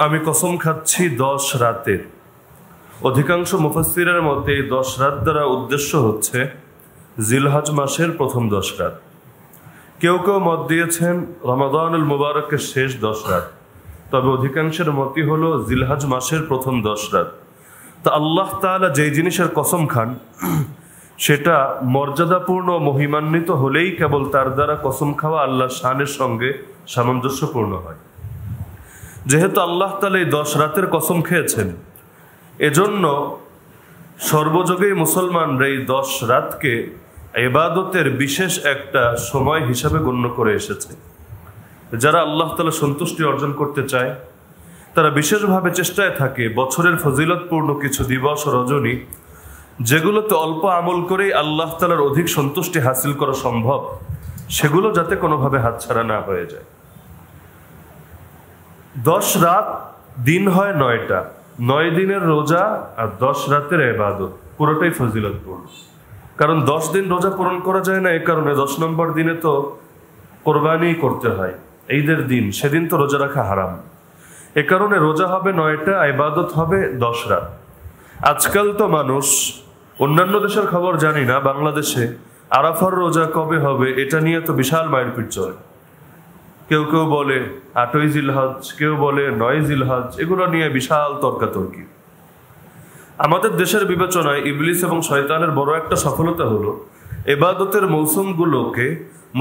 আমি কসম খাচ্ছি 10 রাতের। অধিকাংশ মুফাসসিরের মতে 10 রাত দ্বারা উদ্দেশ্য হচ্ছে জিলহজ মাসের প্রথম 10 রাত। কেউ কেউ মত দিয়েছেন রমাদানুল মুবারকের শেষ 10 রাত, তবে অধিকাংশের মতই হলো জিলহজ মাসের প্রথম 10 রাত। তা আল্লাহ তাআলা যেই জিনিসের কসম খান সেটা মর্যাদাপূর্ণ মহিমান্বিত হলেই কেবল তার দ্বারা কসম খাওয়া আল্লাহর শানের সঙ্গে সামঞ্জস্যপূর্ণ হয়। যেহেতু আল্লাহ তাআলা এই 10 রাতের কসম খেয়েছেন, এজন্য সর্বযুগেই মুসলমানরা এই 10 রাতকে ইবাদতের বিশেষ একটা সময় হিসাবে গণ্য করে এসেছে। যারা আল্লাহ তাআলা সন্তুষ্টি অর্জন করতে চায় তারা বিশেষভাবে চেষ্টায় থাকে বছরের ফজিলতপূর্ণ কিছু দিবস ও রজনী, যেগুলোতে অল্প আমল করেই আল্লাহ তাআলার অধিক সন্তুষ্টি হাসিল করা সম্ভব, সেগুলো যাতে কোনোভাবে হাতছাড়া না হয়ে যায়। 10 রাত দিন হয় 9টা, 9 দিনের রোজা আর 10 রাতের ইবাদত পুরোটাই ফজিলতপূর্ণ। কারণ 10 দিন রোজা পূরণ করা যায় না, এই কারণে 10 নম্বর দিনে তো কোরবানি করতে হয়, ঈদের দিন, সেদিন তো রোজা রাখা হারাম। এ কারণে রোজা হবে 9টা, ইবাদত হবে 10 রাত। আজকাল তো মানুষ, অন্যান্য দেশের খবর জানি না, বাংলাদেশে আরাফার রোজা কবে হবে এটা নিয়ে তো বিশাল মারপিট চলে। কেউ কেউ বলে 8ই জিলহজ, কেউ বলে 9ই জিলহজ, এগুলো নিয়ে বিশাল তর্কাতর্কি। আমাদের দেশের বিবেচনায় ইবলিস এবং শয়তানের বড় একটা সফলতা হলো ইবাদতের মৌসুমগুলোকে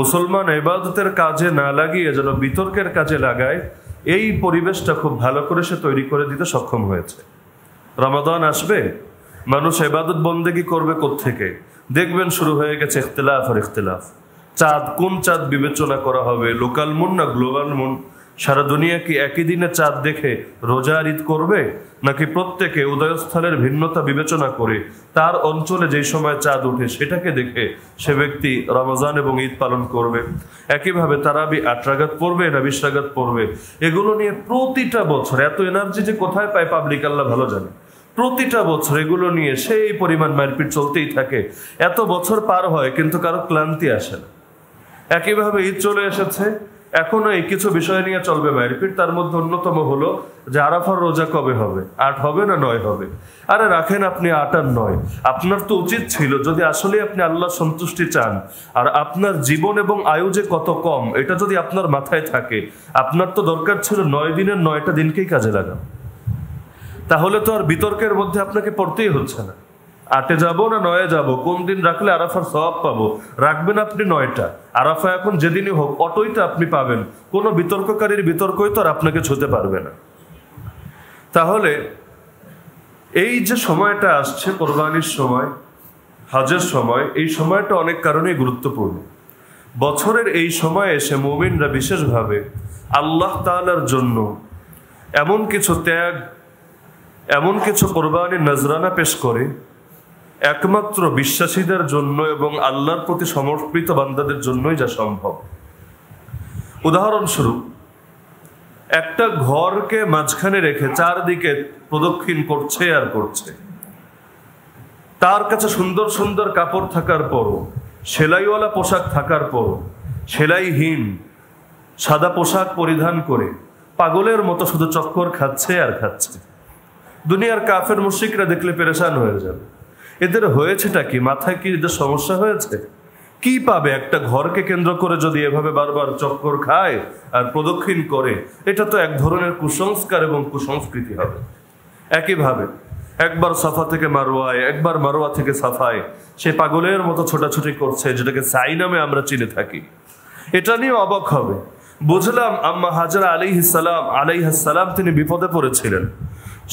মুসলমান ইবাদতের কাজে না লাগিয়ে যেন বিতর্কের কাজে লাগায়, এই পরিবেশটা খুব ভালো করে সে তৈরি করে দিতে সক্ষম হয়েছে। রমাদান আসবে, মানুষ ইবাদত বন্দেগী করবে কোত্থেকে, দেখবেন শুরু হয়ে গেছে ইখতিলাফ আর ইখতিলাফ। চাঁদ, কোন চাঁদ বিবেচনা করা হবে, লোকাল মুন না গ্লোবাল মুন? সারা দুনিয়া কি একই দিনে চাঁদ দেখে রোজা আর ঈদ করবে, নাকি প্রত্যেকে উদয়স্থলের ভিন্নতা বিবেচনা করে তার অঞ্চলে যেই সময় চাঁদ ওঠে সেটাকে দেখে সে ব্যক্তি রমজান এবং ঈদ পালন করবে? একইভাবে তারাবি 8 রাকাত পড়বে না 20 রাকাত পড়বে? এগুলো নিয়ে প্রতিটা বছর এত এনার্জি যে কোথায় পায় পাবলিক আল্লাহ ভালো জানে। প্রতিটা বছর এগুলো নিয়ে সেই পরিমাণ মারপিট চলতেই থাকে। এত বছর পার হয় কিন্তু কারো ক্লান্তি আসে না। একইভাবে ঈদ চলে এসেছে, এখনো এই কিছু বিষয় নিয়ে চলবে মারপিট। তার মধ্যে অন্যতম হলো যে আরাফার রোজা কবে হবে, 8 হবে না 9 হবে? আরে রাখেন আপনি 8 আর 9, আপনার তো উচিত ছিল, যদি আসলে আপনি আল্লাহ সন্তুষ্টি চান আর আপনার জীবন এবং আয়ু যে কত কম এটা যদি আপনার মাথায় থাকে, আপনার তো দরকার ছিল 9 দিনের 9টা দিনকেই কাজে লাগান। তাহলে তো আর বিতর্কের মধ্যে আপনাকে পড়তেই হচ্ছে না। 8-এ যাবো না 9-এ যাবো, কোন দিন রাখলে আরাফার সওয়াব পাবো, রাখবেন আপনি 9টা। আরাফা এখন যেদিনই হোক অটোই তো আপনি পাবেন, কোনো বিতর্ককারীর বিতর্কই তো আর আপনাকে ছুঁতে পারবে না। তাহলে এই যে সময়টা আসছে কোরবানির সময়, হজের সময়, এই সময়টা অনেক কারণেই গুরুত্বপূর্ণ। বছরের এই সময়ে এসে মুমিনরা বিশেষভাবে আল্লাহ তাআলার জন্য এমন কিছু ত্যাগ, এমন কিছু কোরবানির নজরানা পেশ করে একমাত্র বিশ্বাসীদের জন্য এবং আল্লাহর প্রতি সমর্পিত বান্দাদের জন্যই যা সম্ভব। উদাহরণস্বরূপ, একটা ঘরকে মাঝখানে রেখে চারদিকে প্রদক্ষিণ করছে আর করছে, তার কাছে সুন্দর সুন্দর কাপড় থাকার পরও, সেলাইওয়ালা পোশাক থাকার পরও সেলাইহীন সাদা পোশাক পরিধান করে পাগলের মতো শুধু চক্কর খাচ্ছে আর খাচ্ছে। দুনিয়ার কাফের মুশরিকরা দেখলে পেরেশান হয়ে যাবে, এদের হয়েছেটা কি, মাথায় কি এদের সমস্যা হয়েছে? কি পাবে একটা ঘরকে কেন্দ্র করে যদি এভাবে বারবার চক্কর খায় আর প্রদক্ষিণ করে? এটা তো এক ধরনের কুসংস্কার এবং কুসংস্কৃতি হবে। একইভাবে একবার সাফা থেকে মারওয়ায়, একবার মারওয়া থেকে সাফায় সে পাগলের মতো ছোটাছুটি করছে, যেটাকে সাই নামে আমরা চিনে থাকি। এটা নিয়ে অবাক হবে। বুঝলাম আম্মা হাজরা আলাইহিস সালাম তিনি বিপদে পড়েছিলেন,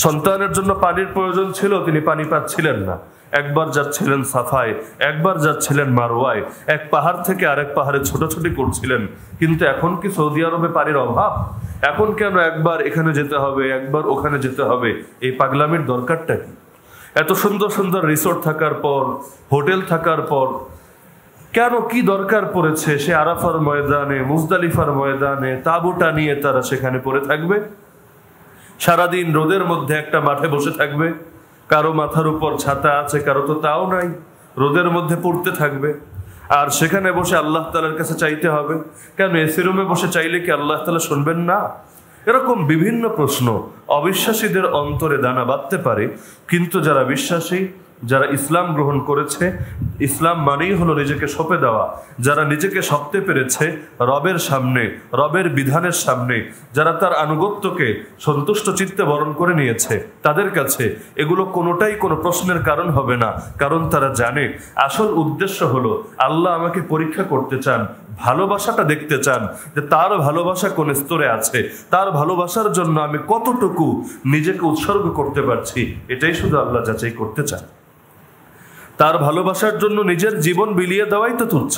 সন্তানের জন্য পানির প্রয়োজন ছিল, তিনি পানি পাচ্ছিলেন না। একবার যাচ্ছিলেন সাফায়, একবার যাচ্ছিলেন মারওয়ায়, এক পাহাড় থেকে আরেক পাহাড়ে ছোটাছুটি করছিলেন। কিন্তু এখন কি সৌদি আরবে পানির অভাব? এখন কেন একবার এখানে যেতে হবে, একবার ওখানে যেতে হবে? এই পাগলামির দরকারটা কি? এত সুন্দর সুন্দর রিসোর্ট থাকার পর, হোটেল থাকার পর কেন, কি দরকার পড়েছে সে আরাফার ময়দানে, মুজদালিফার ময়দানে তাঁবুটা নিয়ে তারা সেখানে পড়ে থাকবে? সারাদিন রোদের মধ্যে একটা মাঠে বসে থাকবে, কারো মাথার উপর ছাতা আছে, কারো তো তাও নাই, রোদের মধ্যে পড়তে থাকবে। আর সেখানে বসে আল্লাহ তাআলার কাছে চাইতে হবে। কেন এসি রুমে বসে চাইলে কি আল্লাহ তাআলা শুনবেন না? এরকম বিভিন্ন প্রশ্ন অবিশ্বাসীদের অন্তরে দানা বাঁধতে পারে। কিন্তু যারা বিশ্বাসী, যারা ইসলাম গ্রহণ করেছে, ইসলাম মানেই হলো নিজেকে সঁপে দেওয়া, যারা নিজেকে সঁপতে পেরেছে রবের সামনে, রবের বিধানের সামনে, যারা তার আনুগত্যকে সন্তুষ্ট চিত্তে বরণ করে নিয়েছে, তাদের কাছে এগুলো কোনোটাই কোনো প্রশ্নের কারণ হবে না। কারণ তারা জানে আসল উদ্দেশ্য হলো আল্লাহ আমাকে পরীক্ষা করতে চান, ভালোবাসাটা দেখতে চান যে তার ভালোবাসা কোন স্তরে আছে, তার ভালোবাসার জন্য আমি কতটুকু নিজেকে উৎসর্গ করতে পারছি, এটাই শুধু আল্লাহ যাচাই করতে চান। তার ভালোবাসার জন্য নিজের জীবন বিলিয়ে দেওয়াই তো তুচ্ছ।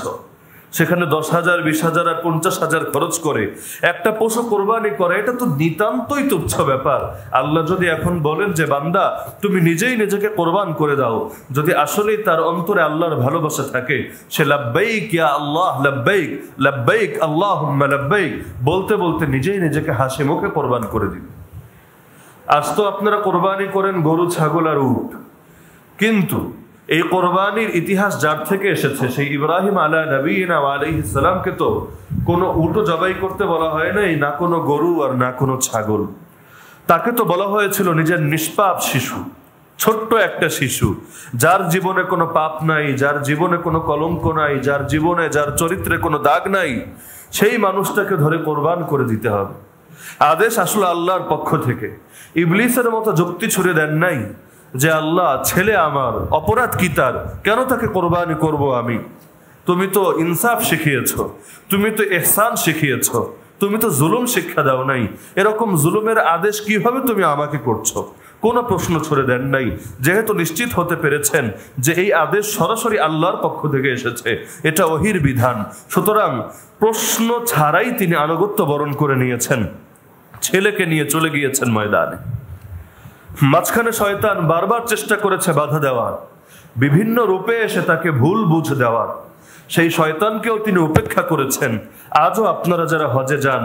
সেখানে 10,000, 20,000 আর 50,000 খরচ করে একটা পশু কোরবানি করে, এটা তো নিতান্তই তুচ্ছ ব্যাপার। আল্লাহ যদি এখন বলেন যে বান্দা তুমি নিজেই নিজেকে কোরবান করে দাও, যদি আসলেই তার অন্তরে আল্লাহর ভালোবাসা থাকে, সে লাব্বাইক ইয়া আল্লাহ লাব্বাইক, লাব্বাইক আল্লাহুম্মা লাব্বাইক বলতে বলতে নিজেই নিজেকে হাসি মুখে কোরবান করে দিবে। আজ তো আপনারা কোরবানি করেন গরু, ছাগল আর উট, কিন্তু এই কোরবানির ইতিহাস যার থেকে এসেছে সেই ইব্রাহিম আলা নবীনা আলাইহিস সালামকে তো কোনো উটও জবাই করতে বলা হয় নাই, না কোনো গরু আর না কোনো ছাগল। তাকে তো বলা হয়েছিল নিজের নিষ্পাপ শিশু, ছোট্ট একটা শিশু, যার জীবনে কোনো পাপ নাই, যার জীবনে কোনো কলঙ্ক নাই, যার জীবনে, যার চরিত্রে কোনো দাগ নাই, সেই মানুষটাকে ধরে কোরবান করে দিতে হবে। আদেশ আসলে আল্লাহর পক্ষ থেকে। ইবলিসের মতো যুক্তি ছুড়ে দেন নাই যে আল্লাহ ছেলে আমার, অপরাধ কি তার, কেন তাকে কোরবানি করব আমি? তুমি তো ইনসাফ শিখিয়েছ, তুমি তো ইহসান শিখিয়েছ, তুমি তো জুলুম শিক্ষা দাও নাই, এরকম জুলুমের আদেশ কিভাবে তুমি আমাকে করছো? কোনো প্রশ্ন ছুড়ে দেন নাই, যেহেতু নিশ্চিত হতে পেরেছেন যে এই আদেশ সরাসরি আল্লাহর পক্ষ থেকে এসেছে, এটা ওহির বিধান। সুতরাং প্রশ্ন ছাড়াই তিনি আনুগত্য বরণ করে নিয়েছেন, ছেলেকে নিয়ে চলে গিয়েছেন ময়দানে। মাঝখানে শয়তান বারবার চেষ্টা করেছে বাধা দেওয়ার, বিভিন্ন রূপে এসে তাকে ভুল বুঝ দেওয়ার। সেই শয়তানকেও তিনি উপেক্ষা করেছেন। আজও আপনারা যারা হজে যান,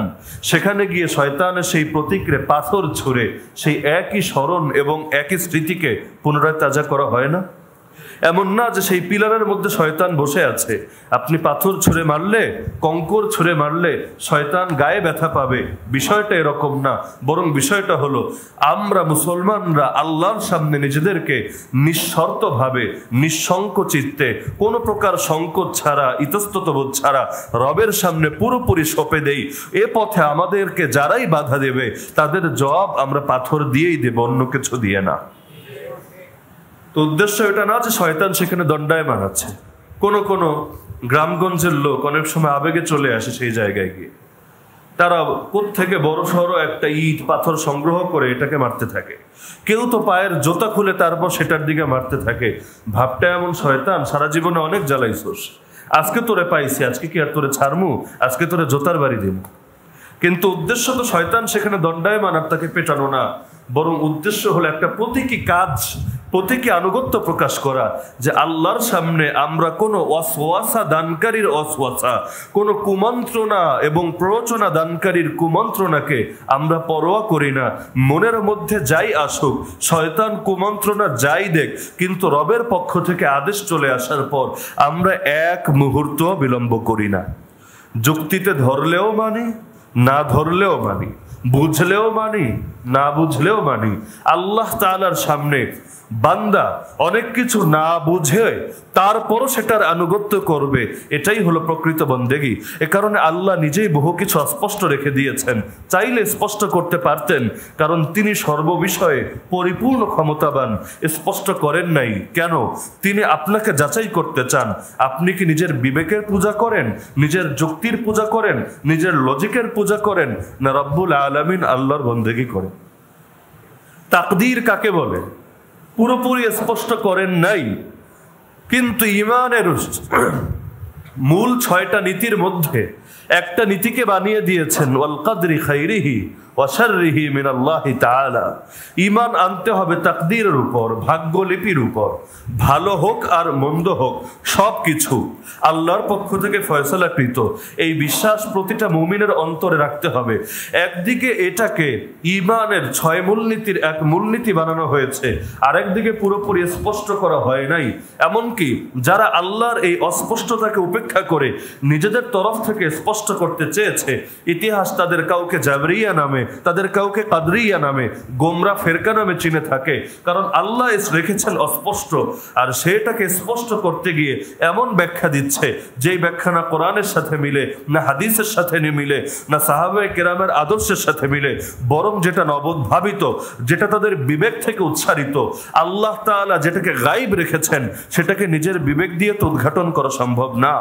সেখানে গিয়ে শয়তানের সেই প্রতিক্রে পাথর ছুঁড়ে সেই একই স্মরণ এবং একই স্মৃতিকে পুনরায় তাজা করা হয় না। এমন না যে সেই পিলারের মধ্যে শয়তান বসে আছে, আপনি পাথর ছুঁড়ে মারলে, কঙ্কর ছুঁড়ে মারলে শয়তান গায়ে ব্যথা পাবে, বিষয়টা এরকম না। বরং বিষয়টা হলো আমরা মুসলমানরা আল্লাহর সামনে নিজেদেরকে নিঃশর্তভাবে, নিঃসংক চিত্তে, কোনো প্রকার সংকোচ ছাড়া, ইতস্ততবোধ ছাড়া রবের সামনে পুরোপুরি সঁপে দেই। এ পথে আমাদেরকে যারাই বাধা দেবে তাদের জবাব আমরা পাথর দিয়েই দেব, অন্য কিছু দিয়ে না। তো উদ্দেশ্য এটা না যে শয়তান সেখানে দণ্ডায়মান আছে। কোনো কোনো গ্রামগঞ্জের লোক অনেক সময় আবেগে চলে আসে সেই জায়গায় গিয়ে, তারা কোত্থেকে বড় সড়ো একটা ইট পাথর সংগ্রহ করে এটাকে মারতে থাকে। কেউ তো পায়ের জোতা খুলে তারপর সেটার দিকে মারতে থাকে। ভাবটা এমন শয়তান, সারা জীবনে অনেক জ্বালাইছোস, আজকে তোরে পাইছি, আজকে কি আর তোরে ছাড়মু, আজকে তোরে জোতার বাড়ি দিব। কিন্তু উদ্দেশ্য তো শয়তান সেখানে দণ্ডায়মান আর তাকে পেটানো না, বরং উদ্দেশ্য হলো একটা প্রতীকী কাজ, প্রতীকী আনুগত্য প্রকাশ করা, যে আল্লাহর সামনে আমরা কোনো ওয়াসওয়াসা দানকারীর ওয়াসওয়াসা, কোনো কুমন্ত্রণা এবং প্ররোচনা দানকারীর কুমন্ত্রণাকে আমরা পরোয়া করি না। মনের মধ্যে যাই আসুক, শয়তান কুমন্ত্রণা যাই দেখ, কিন্তু রবের পক্ষ থেকে আদেশ চলে আসার পর আমরা এক মুহূর্ত বিলম্ব করি না। যুক্তিতে ধরলেও মানি, না ধরলেও মানি, বুঝলেও মানি, না বুঝলেও মানি। আল্লাহ তাআলার সামনে বান্দা অনেক কিছু না বুঝে তারপরও সেটার আনুগত্য করবে, এটাই হলো প্রকৃত বন্দেগী। এ কারণে আল্লাহ নিজেই বহু কিছু স্পষ্ট রেখে দিয়েছেন, চাইলে স্পষ্ট করতে পারতেন, কারণ তিনি সর্ববিষয়ে পরিপূর্ণ ক্ষমতাবান। স্পষ্ট করেন নাই কেন? তিনি আপনাকে যাচাই করতে চান, আপনি কি নিজের বিবেকের পূজা করেন, নিজের যুক্তির পূজা করেন, নিজের লজিকের পূজা করেন, না রব্বুল আলামিন আল্লাহর বন্দেগী করেন? তাকদীর কাকে বলে পুরোপুরি স্পষ্ট করেন নাই, কিন্তু ঈমানের মূল 6টা নীতির মধ্যে একটা নীতিকে বানিয়ে দিয়েছেন ওয়াল কদরি খাইরিহি ওয়া শাররিহি মিনাল্লাহি তাআলা। ঈমান আনতে হবে তাকদীরের উপর, ভাগ্যলিপির উপর। ভালো হোক আর মন্দ হোক, সব কিছু আল্লাহর পক্ষ থেকে ফয়সালাকৃত, এই বিশ্বাস প্রতিটা মুমিনের অন্তরে রাখতে হবে। একদিকে এটাকে ঈমানের 6 মূলনীতির এক মূলনীতি বানানো হয়েছে, আরেকদিকে পুরোপুরি স্পষ্ট করা হয় নাই। এমনকি যারা আল্লাহর এই অস্পষ্টতাকে উপেক্ষা করে নিজেদের তরফ থেকে স্পষ্ট করতে চেয়েছে, ইতিহাস তাদের কাউকে জাবরিয়া নামে, তাদের কাউকে কাদরিয়া নামে, গোমরা ফেরকা নামে চিনে থাকে। কারণ আল্লাহ রেখেছেন অস্পষ্ট, আর সেটাকে স্পষ্ট করতে গিয়ে এমন ব্যাখ্যা দিচ্ছে যেই ব্যাখ্যা না কোরআনের সাথে মিলে, না হাদিসের সাথে মিলে, না সাহাবায়ে কেরামের আদর্শের সাথে মিলে, বরং যেটা নবোদ্ভাবিত, যেটা তাদের বিবেক থেকে উচ্চারিত। আল্লাহ তাআলা যেটাকে গায়েব রেখেছেন সেটাকে নিজের বিবেক দিয়ে তো উদ্ঘাটন করা সম্ভব না।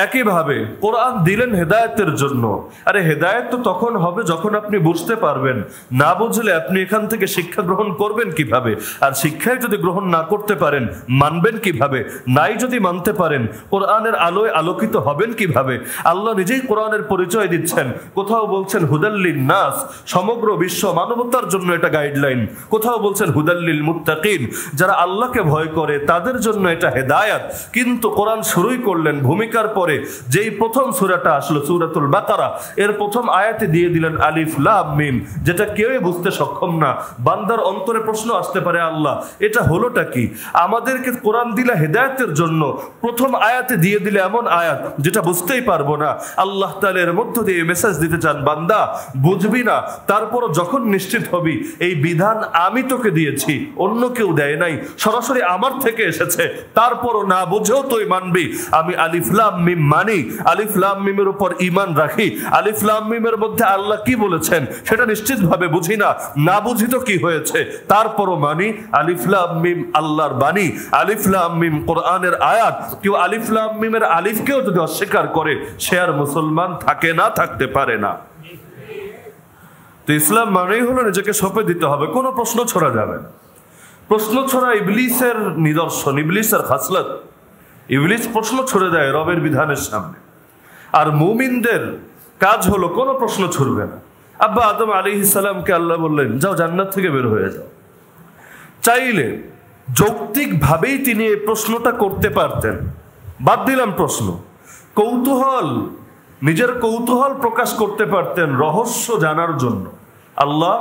একইভাবে কোরআন দিলেন হেদায়েতের জন্য। আরে হেদায়েত তো তখন হবে যখন আপনি বুঝতে পারবেন। না বুঝলে আপনি এখান থেকে শিক্ষা গ্রহণ করবেন কিভাবে? আর শিক্ষায় যদি গ্রহণ না করতে পারেন, মানবেন কিভাবে? নাই যদি মানতে পারেন, কোরআনের আলোয় আলোকিত হবেন কিভাবে? আল্লাহ নিজেই কোরআনের পরিচয় দিচ্ছেন। কোথাও বলছেন হুদাল্লিন নাস, সমগ্র বিশ্ব মানবতার জন্য এটা গাইডলাইন। কোথাও বলছেন হুদাল্লিল মুত্তাকিন, যারা আল্লাহকে ভয় করে তাদের জন্য এটা হেদায়াত। কিন্তু কোরআন শুরুই করলেন ভূমিকার পরে যেই প্রথম সূরাটা আসলো সূরাতুল বাকারা, এর প্রথম আয়াতে দিয়ে দিলেন আলিফ লাম মিম, যেটা কেউই বুঝতে সক্ষম না। বান্দার অন্তরে প্রশ্ন আসতে পারে, আল্লাহ এটা হলোটা কি? আমাদেরকে কোরআন দিলে হেদায়েতের জন্য, প্রথম আয়াতে দিয়ে দিলে এমন আয়াত যেটা বুঝতেই পারবো না। আল্লাহ তাআলা এর মধ্য দিয়ে মেসেজ দিতে চান, বান্দা বুঝবি না, তারপর যখন নিশ্চিত হবি এই বিধান আমি তোকে দিয়েছি, অন্য কেউ দেয় নাই, সরাসরি আমার থেকে এসেছে, তারপরও না বুঝেও তুই মানবি। আমি আলিফ লাম মিম মানি, আলিফ লাম মিমের উপর ঈমান রাখি, আলিফ লাম মিমের মধ্যে আল্লাহ কি বলেছেন সেটা নিশ্চিতভাবে বুঝি না, না বুঝি তো কি হয়েছে, তারপরও মানি। আলিফ লাম মিম আল্লাহর বাণী, আলিফ লাম মিম কোরআনের আয়াত। কেউ আলিফ লাম মিমের আলিফকেও যদি অস্বীকার করে, সে আর মুসলমান থাকে না, থাকতে পারে না। তো ইসলাম মানেই হলো নিজেকে সঁপে দিতে হবে, কোনো প্রশ্ন ছড়া যাবে না। প্রশ্ন ছড়া ইবলিসের নিদর্শন, ইবলিসের খাসলত। ইবলিস প্রশ্ন ছুড়ে দেয় রবের বিধানের সামনে, আর মুমিনদের কাজ হলো কোনো প্রশ্ন ছুড়বে না। আব্বা আদম আলাইহিস সালামকে আল্লাহ বললেন, যাও জান্নাত থেকে বের হয়ে যাও। চাইলে যৌক্তিক ভাবেই তিনি এই প্রশ্নটা করতে পারতেন, বাদ দিলাম প্রশ্ন। কৌতূহল, নিজের কৌতূহল প্রকাশ করতে পারতেন রহস্য জানার জন্য। আল্লাহ,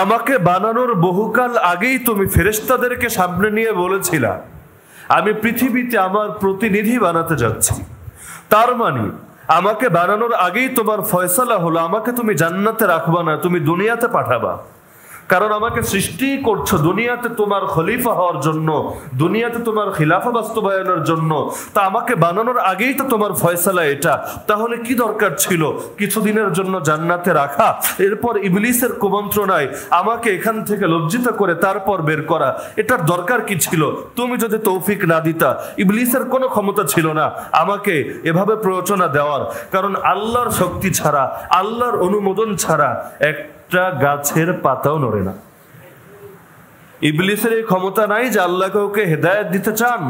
আমাকে বানানোর বহুকাল আগেই তুমি ফেরেশতাদেরকে সামনে নিয়ে বলেছিলা আমি পৃথিবীতে আমার প্রতিনিধি বানাতে যাচ্ছি। তার মানে আমাকে বানানোর আগেই তোমার ফয়সালা হলো আমাকে তুমি জান্নাতে রাখবা না, তুমি দুনিয়াতে পাঠাবা। কারণ আমাকে সৃষ্টি করছো দুনিয়াতে তোমার খলিফা হওয়ার জন্য, দুনিয়াতে তোমার খিলাফা বাস্তবায়নের জন্য। তা আমাকে বানানোর আগেই তো তোমার ফয়সালা এটা, তাহলে কি দরকার ছিল কিছুদিনের জন্য জান্নাতে রাখা, এরপর ইবলিসের কুমন্ত্রণায় আমাকে এখান থেকে লজ্জিত করে তারপর বের করা? এটার দরকার কি ছিল? তুমি যদি তৌফিক না দিতা, ইবলিসের কোনো ক্ষমতা ছিল না আমাকে এভাবে প্ররোচনা দেওয়ার। কারণ আল্লাহর শক্তি ছাড়া, আল্লাহর অনুমোদন ছাড়া একটা গাছের পাতাও নড়ে না। ইবলিসের এই ক্ষমতা নাই যে আল্লাহ কাউকে হেদায়েত দিতে চান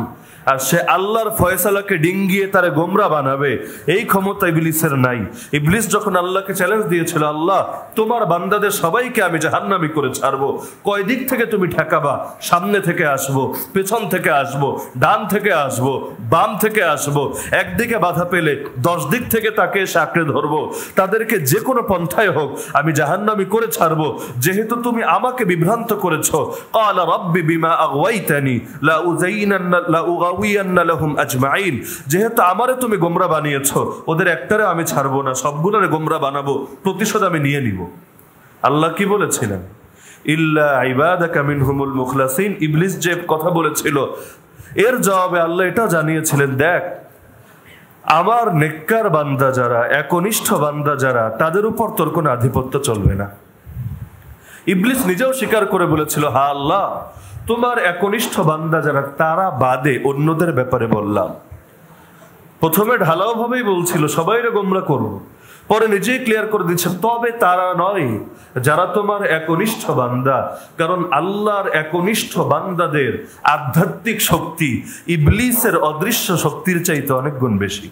আর সে আল্লাহর ফয়সালাকে ডিঙ্গিয়ে তারে গোমরা বানাবে, এই ক্ষমতা ইবলিসের নাই। ইবলিস যখন আল্লাহকে চ্যালেঞ্জ দিয়েছিল, আল্লাহ তোমার বান্দাদের সবাইকে আমি জাহান্নামী করে ছাড়বো, কয় দিক থেকে তুমি ঠেকাবা? সামনে থেকে আসবো, পেছন থেকে আসবো, ডান থেকে আসবো, বাম থেকে আসবো, একদিকে বাধা পেলে 10 দিক থেকে তাকে এসে আঁকড়ে ধরবো, তাদেরকে যে কোনো পন্থায় হোক আমি জাহান্নামী করে ছাড়বো, যেহেতু তুমি আমাকে বিভ্রান্ত করেছো। ক্বালা রাব্বি বিমা আগওয়াইতানি লা উযাইনান্না লা উগাউইয়ান্না লাহুম আজমাইন, যেহেতু আমারে তুমি গোমরা বানিয়েছো, ওদের একটারে আমি ছাড়বো না, সবগুলোরে গোমরা বানাবো, প্রতিশোধ আমি নিয়ে নিব। আল্লাহ কি বলেছিলেন? ইল্লা ইবাদাকা মিনহুমুল মুখলাসিন। ইবলিস যে কথা বলেছিল এর জবাবে আল্লাহ এটা জানিয়েছিলেন, দেখ আমার নেককার বান্দা যারা, একনিষ্ঠ বান্দা যারা, তাদের উপর তোর কোনো আধিপত্য চলবে না। ইবলিস নিজেও স্বীকার করে বলেছিল, হা আল্লাহ তোমার একনিষ্ঠ বান্দা যারা তারা বাদে অন্যদের ব্যাপারে বললাম। প্রথমে ঢালাও ভাবেই বলছিল সবাইরে গোমরা করবো, পরে নিজেই ক্লিয়ার করে দিচ্ছে তবে তারা নয় যারা তোমার একনিষ্ঠ বান্দা। কারণ আল্লাহর একনিষ্ঠ বান্দাদের আধ্যাত্মিক শক্তি ইবলিসের অদৃশ্য শক্তির চাইতে অনেক গুণ বেশি।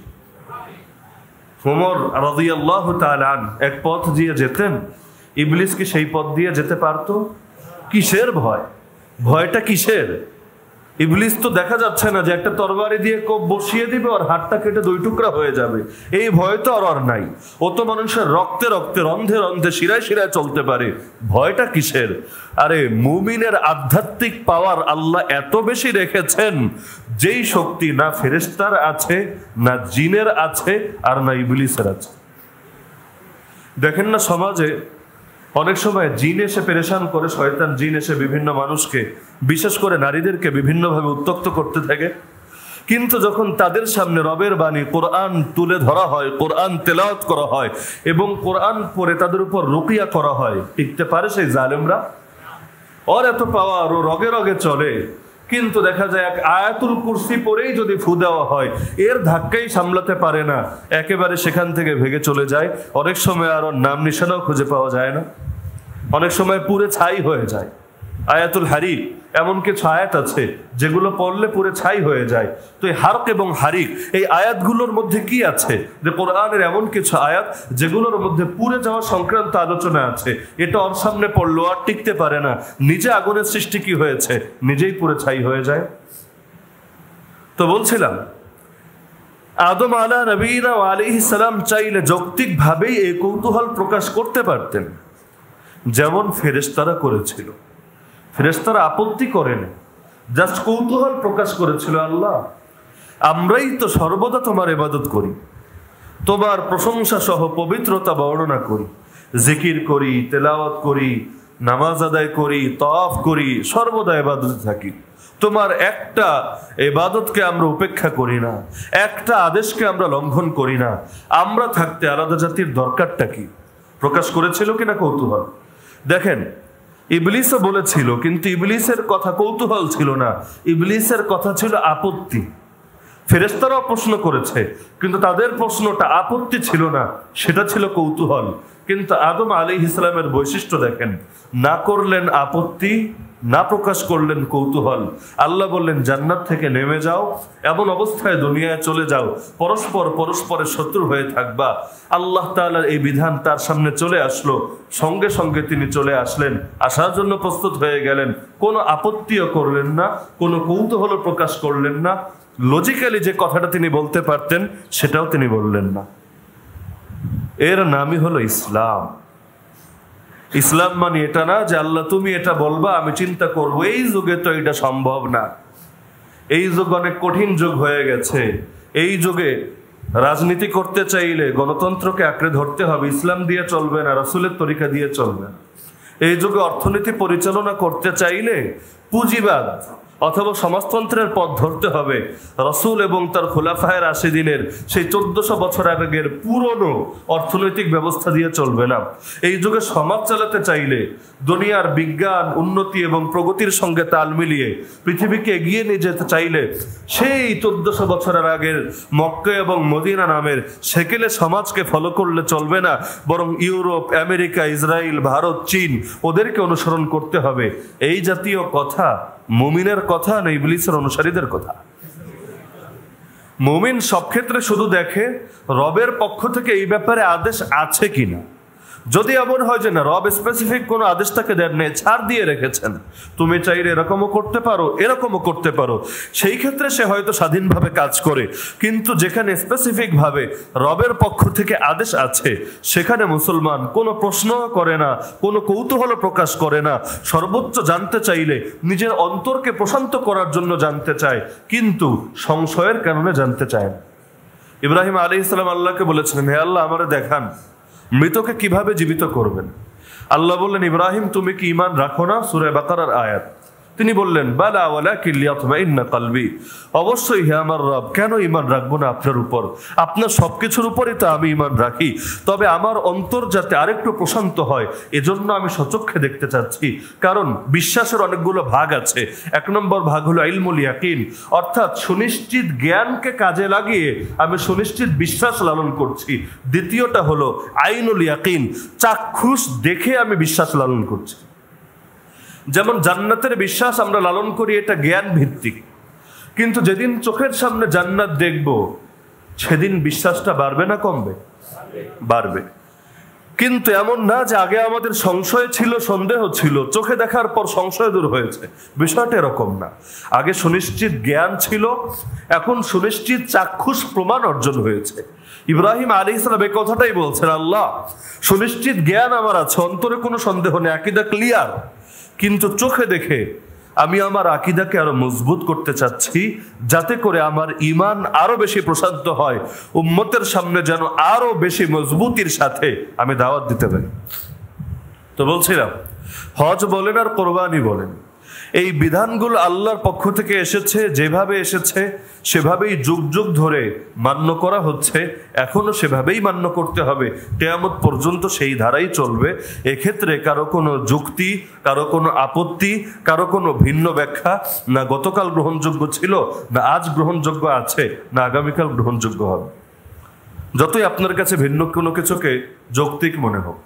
ওমর রাদিয়াল্লাহু তাআলা এক পথ দিয়ে যেতেন, ইবলিস কি সেই পথ দিয়ে যেতে পারতো? কিসের ভয়? ভয়টা কিসের? ইবলিস তো দেখা যাচ্ছে না যে একটা তরবারি দিয়ে কোপ বসিয়ে দিবে আর হাতটা কেটে 2 টুকরা হয়ে যাবে, এই ভয় তো আর নাই। ও তো মানুষের রক্তে রক্তে, রন্ধে রন্ধে, শিরায় শিরায় চলতে পারে, ভয়টা কিসের? আরে মুমিনের আধ্যাত্মিক পাওয়ার আল্লাহ এত বেশি রেখেছেন যেই শক্তি না ফেরেশতার আছে, না জিনের আছে, আর না ইবলিসের আছে। দেখেন না সমাজে অনেক সময় জিন এসে পেরেশান করে, শয়তান জিন এসে বিভিন্ন মানুষকে, বিশেষ করে নারীদেরকে বিভিন্নভাবে উত্ত্যক্ত করতে থাকে। কিন্তু যখন তাদের সামনে রবের বাণী কোরআন তুলে ধরা হয়, কোরআন তেলাওয়াত করা হয় এবং কোরআন পড়ে তাদের উপর রুকিয়া করা হয়, টিকতে পারে সেই জালেমরা? ওর এত পাওয়ার, ও রগে রগে চলে, কিন্তু দেখা যায় এক আয়াতুল কুরসি পড়েই যদি ফু দেওয়া হয়, এর ধাক্কাই সামলাতে পারে না, একেবারে সেখান থেকে ভেগে চলে যায়। অনেক সময় আর ওর নাম নিশানাও খুঁজে পাওয়া যায় না, অনেক সময় পুরে ছাই হয়ে যায়। আয়াতুল হারিক এমন কিছু আয়াত আছে যেগুলো পড়লে পুরে ছাই হয়ে যায়। তো এই হারক এবং হারিক এই আয়াতগুলোর মধ্যে কি আছে? যে কোরআনের এমন কিছু আয়াত যেগুলোর মধ্যে পুড়ে যাওয়া সংক্রান্ত আলোচনা আছে। এটা ওর সামনে পড়লো আর টিকতে পারে না, নিজে আগুনের সৃষ্টি কি হয়েছে, নিজেই পুরে ছাই হয়ে যায়। তো বলছিলাম আদম আলাইহিস সালাম চাইলে যৌক্তিকভাবেই এই কৌতূহল প্রকাশ করতে পারতেন, যেমন ফেরেশতারা করেছিল। ফেরেশতারা আপত্তি করেন, জাস্ট কৌতূহল প্রকাশ করেছিল, আল্লাহ আমরাই তো সর্বদা তোমার ইবাদত করি, তোমার প্রশংসা সহ পবিত্রতা বর্ণনা করি, জিকির করি, তেলাওয়াত করি, নামাজ আদায় করি, তাওয়াফ করি, সর্বদা ইবাদতে থাকি। তোমার একটা ইবাদতকে আমরা উপেক্ষা করি না, একটা আদেশকে আমরা লঙ্ঘন করি না। আমরা থাকতে আলাদা জাতির দরকারটা কি? প্রকাশ করেছিল কিনা কৌতূহল? দেখেন, ইবলিসও বলেছিল, কিন্তু ইবলিসের কথা কৌতূহল ছিল না, ইবলিসের কথা ছিল আপত্তি। ফেরেশতারাও প্রশ্ন করেছে, কিন্তু তাদের প্রশ্নটা আপত্তি ছিল না, সেটা ছিল কৌতূহল। কিন্তু আদম আলাইহিস সালামের বৈশিষ্ট্য দেখেন, না করলেন আপত্তি, না প্রকাশ করলেন কৌতূহল। আল্লাহ বললেন জান্নাত থেকে নেমে যাও, এমন অবস্থায় দুনিয়ায় চলে যাও, পরস্পরের শত্রু হয়ে থাকবা। আল্লাহ তাআলার এই বিধান তার সামনে চলে আসলো, সঙ্গে সঙ্গে তিনি চলে আসলেন, আসার জন্য প্রস্তুত হয়ে গেলেন। কোনো আপত্তিও করলেন না, কোনো কৌতূহল প্রকাশ করলেন না। লজিক্যালি যে কথাটা তিনি বলতে পারতেন সেটাও তিনি বললেন না। এর নামই হলো ইসলাম। ইসলাম মানে এটা না যে আল্লাহ তুমি এটা বলবা আমি চিন্তা করবো। এই যুগে তো এটা সম্ভব না, এই যুগ অনেক কঠিন যুগ হয়ে গেছে। এই যুগে রাজনীতি করতে চাইলে গণতন্ত্রকে আঁকড়ে ধরতে হবে, ইসলাম দিয়ে চলবে না, রাসূলের তরিকা দিয়ে চলবে না। এই যুগে অর্থনীতি পরিচালনা করতে চাইলে পুঁজিবাদ অথবা সমাজতন্ত্রের পথ ধরতে হবে, রাসূল এবং তার খুলাফায়ে রাশিদিনের সেই 1400 বছর আগের পুরনো অর্থনৈতিক ব্যবস্থা দিয়ে চলবে না। এই যুগে সমাজ চালাতে চাইলে দুনিয়ার বিজ্ঞান উন্নতি এবং প্রগতির সঙ্গে তাল মিলিয়ে পৃথিবীকে এগিয়ে নিয়ে যেতে চাইলে সেই 1400 বছরের আগের মক্কা এবং মদিনা নামের সেকেলে সমাজকে ফলো করলে চলবে না, বরং ইউরোপ, আমেরিকা, ইসরায়েল, ভারত, চীন ওদেরকে অনুসরণ করতে হবে। এই জাতীয় কথা মুমিনের কথা না ইবলিসের অনুসারীদের কথা? মুমিন সব ক্ষেত্রে শুধু দেখে রবের পক্ষ থেকে এই ব্যাপারে আদেশ আছে কিনা। যদি এমন হয় যে না, রব স্পেসিফিক কোনো আদেশ তাকে দেন নেই, ছাড় দিয়ে রেখেছেন, তুমি চাইলে এরকমও করতে পারো, এরকমও করতে পারো, সেই ক্ষেত্রে সে হয়তো স্বাধীনভাবে কাজ করে। কিন্তু যেখানে স্পেসিফিক ভাবে রবের পক্ষ থেকে আদেশ আছে, সেখানে মুসলমান কোনো প্রশ্ন করে না, কোনো কৌতূহল প্রকাশ করে না। সর্বোচ্চ জানতে চাইলে নিজের অন্তরকে প্রশান্ত করার জন্য জানতে চায়, কিন্তু সংশয়ের কারণে জানতে চায় না। ইব্রাহিম আলাইহিস সালাম আল্লাহকে বলেছিলেন, হে আল্লাহ আমারে দেখান মৃতকে কিভাবে জীবিত করবেন। আল্লাহ বললেন, ইব্রাহিম তুমি কি ঈমান রাখো না? সূরা বাকারার আয়াত। তিনি বললেন, বালা ওয়ালাকিন লিয়াতমাইন্না কলবি, অবশ্যই হে আমার রব, কেন ঈমান রাখবো না আপনার উপর? আপনার সবকিছুর উপরই তো আমি ঈমান রাখি, তবে আমার অন্তর যাতে আরেকটু প্রশান্ত হয় এজন্য আমি সচক্ষে দেখতে চাচ্ছি। কারণ বিশ্বাসের অনেকগুলো ভাগ আছে। 1 নম্বর ভাগ হলো ইলমুল ইয়াকিন, অর্থাৎ সুনিশ্চিত জ্ঞানকে কাজে লাগিয়ে আমি সুনিশ্চিত বিশ্বাস লালন করছি। দ্বিতীয়টা হলো আইনুল ইয়াকিন, চাক্ষুষ দেখে আমি বিশ্বাস লালন করছি। যেমন জান্নাতের বিশ্বাস আমরা লালন করি, এটা জ্ঞান ভিত্তিক, কিন্তু যেদিন চোখের সামনে জান্নাত দেখব সেদিন বিশ্বাসটা বাড়বে না কমবে? বাড়বে। কিন্তু এমন না যে আগে আমাদের সংশয় ছিল, সন্দেহ ছিল, চোখে দেখার পর সংশয় দূর হয়েছে, বিষয়টা এরকম না। আগে সুনিশ্চিত জ্ঞান ছিল, এখন সুনিশ্চিত চাক্ষুষ প্রমাণ অর্জন হয়েছে। ইব্রাহিম আলাইহিস সালাম এই কথাটাই বলছেন, আল্লাহ সুনিশ্চিত জ্ঞান আমার আছে, অন্তরে কোনো সন্দেহ নেই, আকীদা ক্লিয়ার, কিন্তু চোখে দেখে আমি আমার আকীদাকে আরো মজবুত করতে চাচ্ছি, যাতে করে আমার ঈমান আরো বেশি প্রসারিত হয়, উম্মতের সামনে যেন আরো বেশি মজবুতির সাথে আমি দাওয়াত দিতে পারি। তো বলছিলাম, হজ বলেন আর কোরবানি বলেন, এই বিধানগুলো আল্লাহর পক্ষ থেকে এসেছে, যেভাবে এসেছে সেভাবেই যুগ যুগ ধরে মান্য করা হচ্ছে, এখনো সেভাবেই মান্য করতে হবে, কিয়ামত পর্যন্ত সেই ধারাই চলবে। এক্ষেত্রে কারো কোনো যুক্তি, কারো কোনো আপত্তি, কারো কোনো ভিন্ন ব্যাখ্যা না গতকাল গ্রহণযোগ্য ছিল, না আজ গ্রহণযোগ্য আছে, না আগামীকাল গ্রহণযোগ্য হবে। যতই আপনার কাছে ভিন্ন কোনো কিছুকে যৌক্তিক মনে হোক,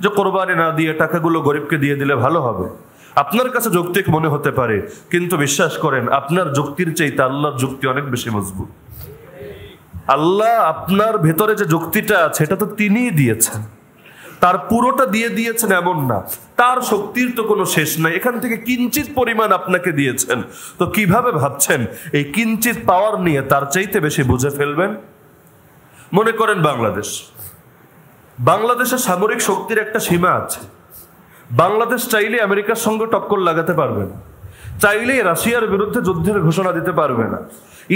যে কোরবানি না দিয়ে টাকাগুলো গরিবকে দিয়ে দিলে ভালো হবে, আপনার কাছে যৌক্তিক মনে হতে পারে, কিন্তু বিশ্বাস করেন আপনার যুক্তির চাইতে আল্লাহর যুক্তি অনেক বেশি মজবুত। আল্লাহ আপনার ভেতরে যে যুক্তিটা আছে এটা তো তিনিই দিয়েছেন, তার পুরোটা দিয়ে দিয়েছেন এমন না, তার শক্তির তো কোনো শেষ নাই, এখান থেকে কিঞ্চিত পরিমাণ আপনাকে দিয়েছেন। তো কিভাবে ভাবছেন এই কিঞ্চিত পাওয়ার নিয়ে তার চাইতে বেশি বুঝে ফেলবেন? মনে করেন বাংলাদেশের সামরিক শক্তির একটা সীমা আছে। বাংলাদেশ চাইলে আমেরিকার সঙ্গে টক্কর লাগাতে পারবে না, চাইলেই রাশিয়ার বিরুদ্ধে যুদ্ধের ঘোষণা দিতে পারবে না,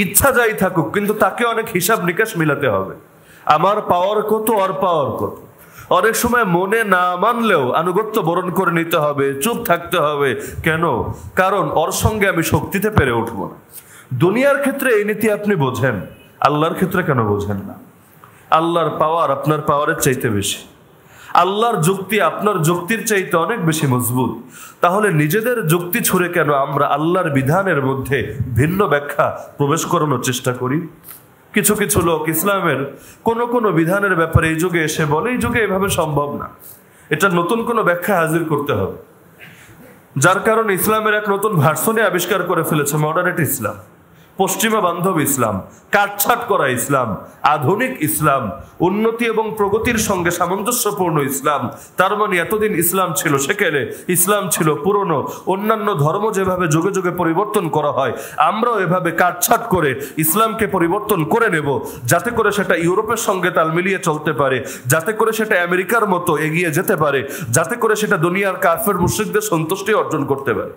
ইচ্ছা যাই থাকুক, কিন্তু তাকে অনেক হিসাব নিকাশ মিলাতে হবে। আমার পাওয়ার কত, আর পাওয়ার কত। অনেক সময় মনে না মানলেও আনুগত্য বরণ করে নিতে হবে, চুপ থাকতে হবে। কেন? কারণ ওর সঙ্গে আমি শক্তিতে পেরে উঠবো না। দুনিয়ার ক্ষেত্রে এই নীতি আপনি বোঝেন, আল্লাহর ক্ষেত্রে কেন বোঝেন না? আল্লাহর পাওয়ার আপনার পাওয়ারের চাইতে বেশি, আল্লাহর যুক্তি আপনার যুক্তির চাইতে অনেক বেশি মজবুত। তাহলে নিজেদের যুক্তি ছুড়ে কেন আমরা আল্লাহর বিধানের মধ্যে ভিন্ন ব্যাখ্যা প্রবেশ করানোর চেষ্টা করি? কিছু কিছু লোক ইসলামের কোন কোন বিধানের ব্যাপারে এই যুগে এসে বলে এই যুগে এভাবে সম্ভব না, এটা নতুন কোনো ব্যাখ্যা হাজির করতে হবে, যার কারণে ইসলামের এক নতুন ভার্সনে আবিষ্কার করে ফেলেছে মডারেট ইসলাম, পশ্চিমা বান্ধব ইসলাম, কাটছাট করা ইসলাম, আধুনিক ইসলাম, উন্নতি এবং প্রগতির সঙ্গে সামঞ্জস্যপূর্ণ ইসলাম। তার মানে এতদিন ইসলাম ছিল সেকেলে, ইসলাম ছিল পুরনো। অন্যান্য ধর্ম যেভাবে যুগে যুগে পরিবর্তন করা হয়, আমরাও এভাবে কাটছাট করে ইসলামকে পরিবর্তন করে নেব, যাতে করে সেটা ইউরোপের সঙ্গে তাল মিলিয়ে চলতে পারে, যাতে করে সেটা আমেরিকার মতো এগিয়ে যেতে পারে, যাতে করে সেটা দুনিয়ার কাফের মুশরিকদের সন্তুষ্টি অর্জন করতে পারে।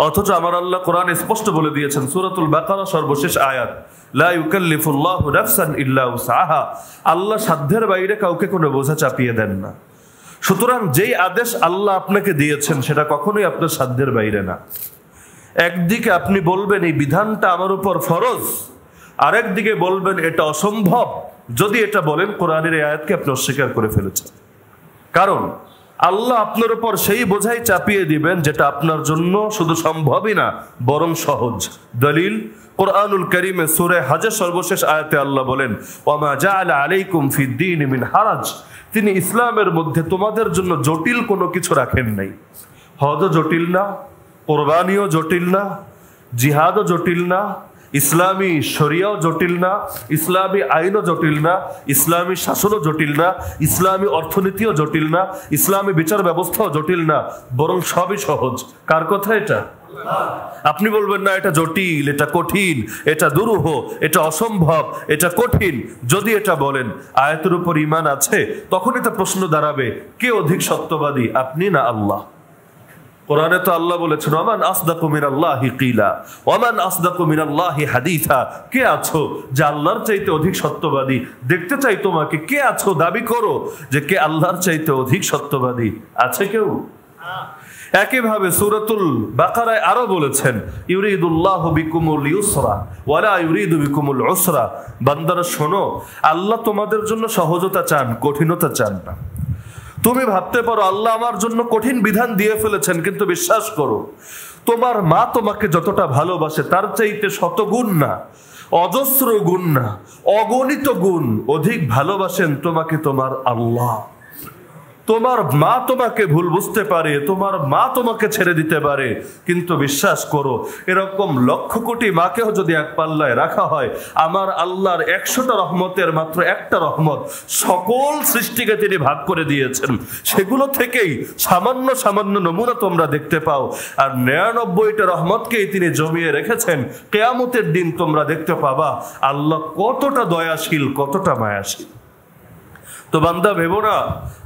অথচ আমার আল্লাহ কোরআন স্পষ্ট বলে দিয়েছেন, সূরাতুল বাকারা সর্বশেষ আয়াত, লা ইউকাল্লিফুল্লাহু নাফসান ইল্লা উসআহা। আল্লাহ সাধ্যের বাইরে কাউকে কোনো বোঝা চাপিয়ে দেন না। সুতরাং যেই আদেশ আল্লাহ আপনাকে দিয়েছেন সেটা কখনোই আপনার সাধ্যের বাইরে না। একদিকে আপনি বলবেন এই বিধানটা আমার উপর ফরজ, আরেকদিকে বলবেন এটা অসম্ভব। যদি এটা বলেন, কোরআনের এই আয়াতকে আপনি অস্বীকার করে ফেলেছেন। কারণ আল্লাহ আপনার উপর সেই বোঝাই চাপিয়ে দিবেন যেটা আপনার জন্য শুধু সম্ভবই না, বরং সহজ। দলিল, কোরআনুল কারীমে সূরা হজের সর্বশেষ আয়াতে আল্লাহ বলেন, ওয়ামা জাআলা আলাইকুম ফিদ-দীন মিন হারাজ। তিনি ইসলামের মধ্যে তোমাদের জন্য জটিল কোনো কিছু রাখেন নাই। হজও জটিল না, কোরবানিও জটিল না, জিহাদও জটিল না, ইসলামী শরিয়াও জটিল না, ইসলামী আইনও জটিল না, ইসলামী শাসনও জটিল না, ইসলামী অর্থনীতিও জটিল না, ইসলামী বিচার ব্যবস্থাও জটিল না, বরং সবই সহজ। কার কথা এটা? আপনি বলবেন না এটা জটিল, এটা কঠিন, এটা দুরূহ, এটা অসম্ভব, এটা কঠিন। যদি এটা বলেন, আয়াতের উপর ঈমান আছে, তখন এটা প্রশ্ন দাঁড়াবে, কে অধিক সত্যবাদী, আপনি না আল্লাহ? কোরআনে তো আল্লাহ বলেছেন, ওয়ামান আসদাকু মিনাল্লাহি কিলা ওয়ামান আসদাকু মিনাল্লাহি হাদিসা। কে আছো যে আল্লাহর চাইতে অধিক সত্যবাদী? দেখতে চাই তোমাকে, কে আছো, দাবি করো যে কে আল্লাহর চাইতে অধিক সত্যবাদী। আছে কেউ? একইভাবে সূরাতুল বাকারায় আরো বলেছেন, ইউরিদুল্লাহু বিকুমুল ইউসরা ওয়ালা ইউরিদু বিকুমুল উসরা। বান্দারা শোনো, আল্লাহ তোমাদের জন্য সহজতা চান, কঠিনতা চান না। তুমি ভাবতে পারো আল্লাহ আমার জন্য কঠিন বিধান দিয়ে ফেলেছেন, কিন্তু বিশ্বাস করো, তোমার মা তোমাকে যতটা ভালোবাসে তার চাইতে শতগুণ না, অজস্র গুণ না, অগণিত গুণ অধিক ভালোবাসেন তোমাকে তোমার আল্লাহ। তোমার মা তোমাকে ভুল বুঝতে পারে, তোমার মা তোমাকে ছেড়ে দিতে পারে, কিন্তু বিশ্বাস করো, এরকম লক্ষ কোটি মাকেও যদি এক পাল্লায় রাখা হয়, আমার আল্লাহর 100টা রহমতের মাত্র একটা রহমত সকল সৃষ্টিকে তিনি ভাগ করে দিয়েছেন। সেগুলো থেকেই সামান্য সামান্য নমুনা তোমরা দেখতে পাও, আর 99টা রহমতকেই তিনি জমিয়ে রেখেছেন। কিয়ামতের দিন তোমরা দেখতে পাবা আল্লাহ কতটা দয়াশীল, কতটা মায়াশীল। তো বান্দা ভেবো না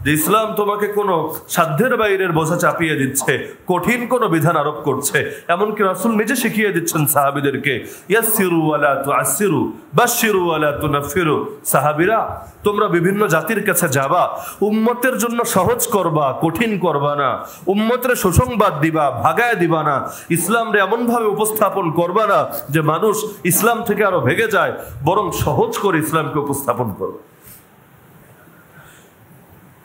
যে ইসলাম তোমাকে কোনো সাধ্যের বাইরের বোঝা চাপিয়ে দিচ্ছে, কঠিন কোনো বিধান আরোপ করছে। এমনকি রাসূল নিজে শিখিয়ে দিচ্ছেন সাহাবীদেরকে, ইয়াসসিরু ওয়ালা তুআসসিরু বাশশিরু ওয়ালা তুনাফিরু। সাহাবীরা, তোমরা বিভিন্ন জাতির কাছে যাবা, উম্মতের জন্য সহজ করবা, কঠিন করবা না। উম্মতের সুসংবাদ দিবা, ভাগায় দিবা না। ইসলামরে এমন ভাবে উপস্থাপন করবা না যে মানুষ ইসলাম থেকে আরো ভেগে যায়, বরং সহজ করে ইসলামকে উপস্থাপন করবে।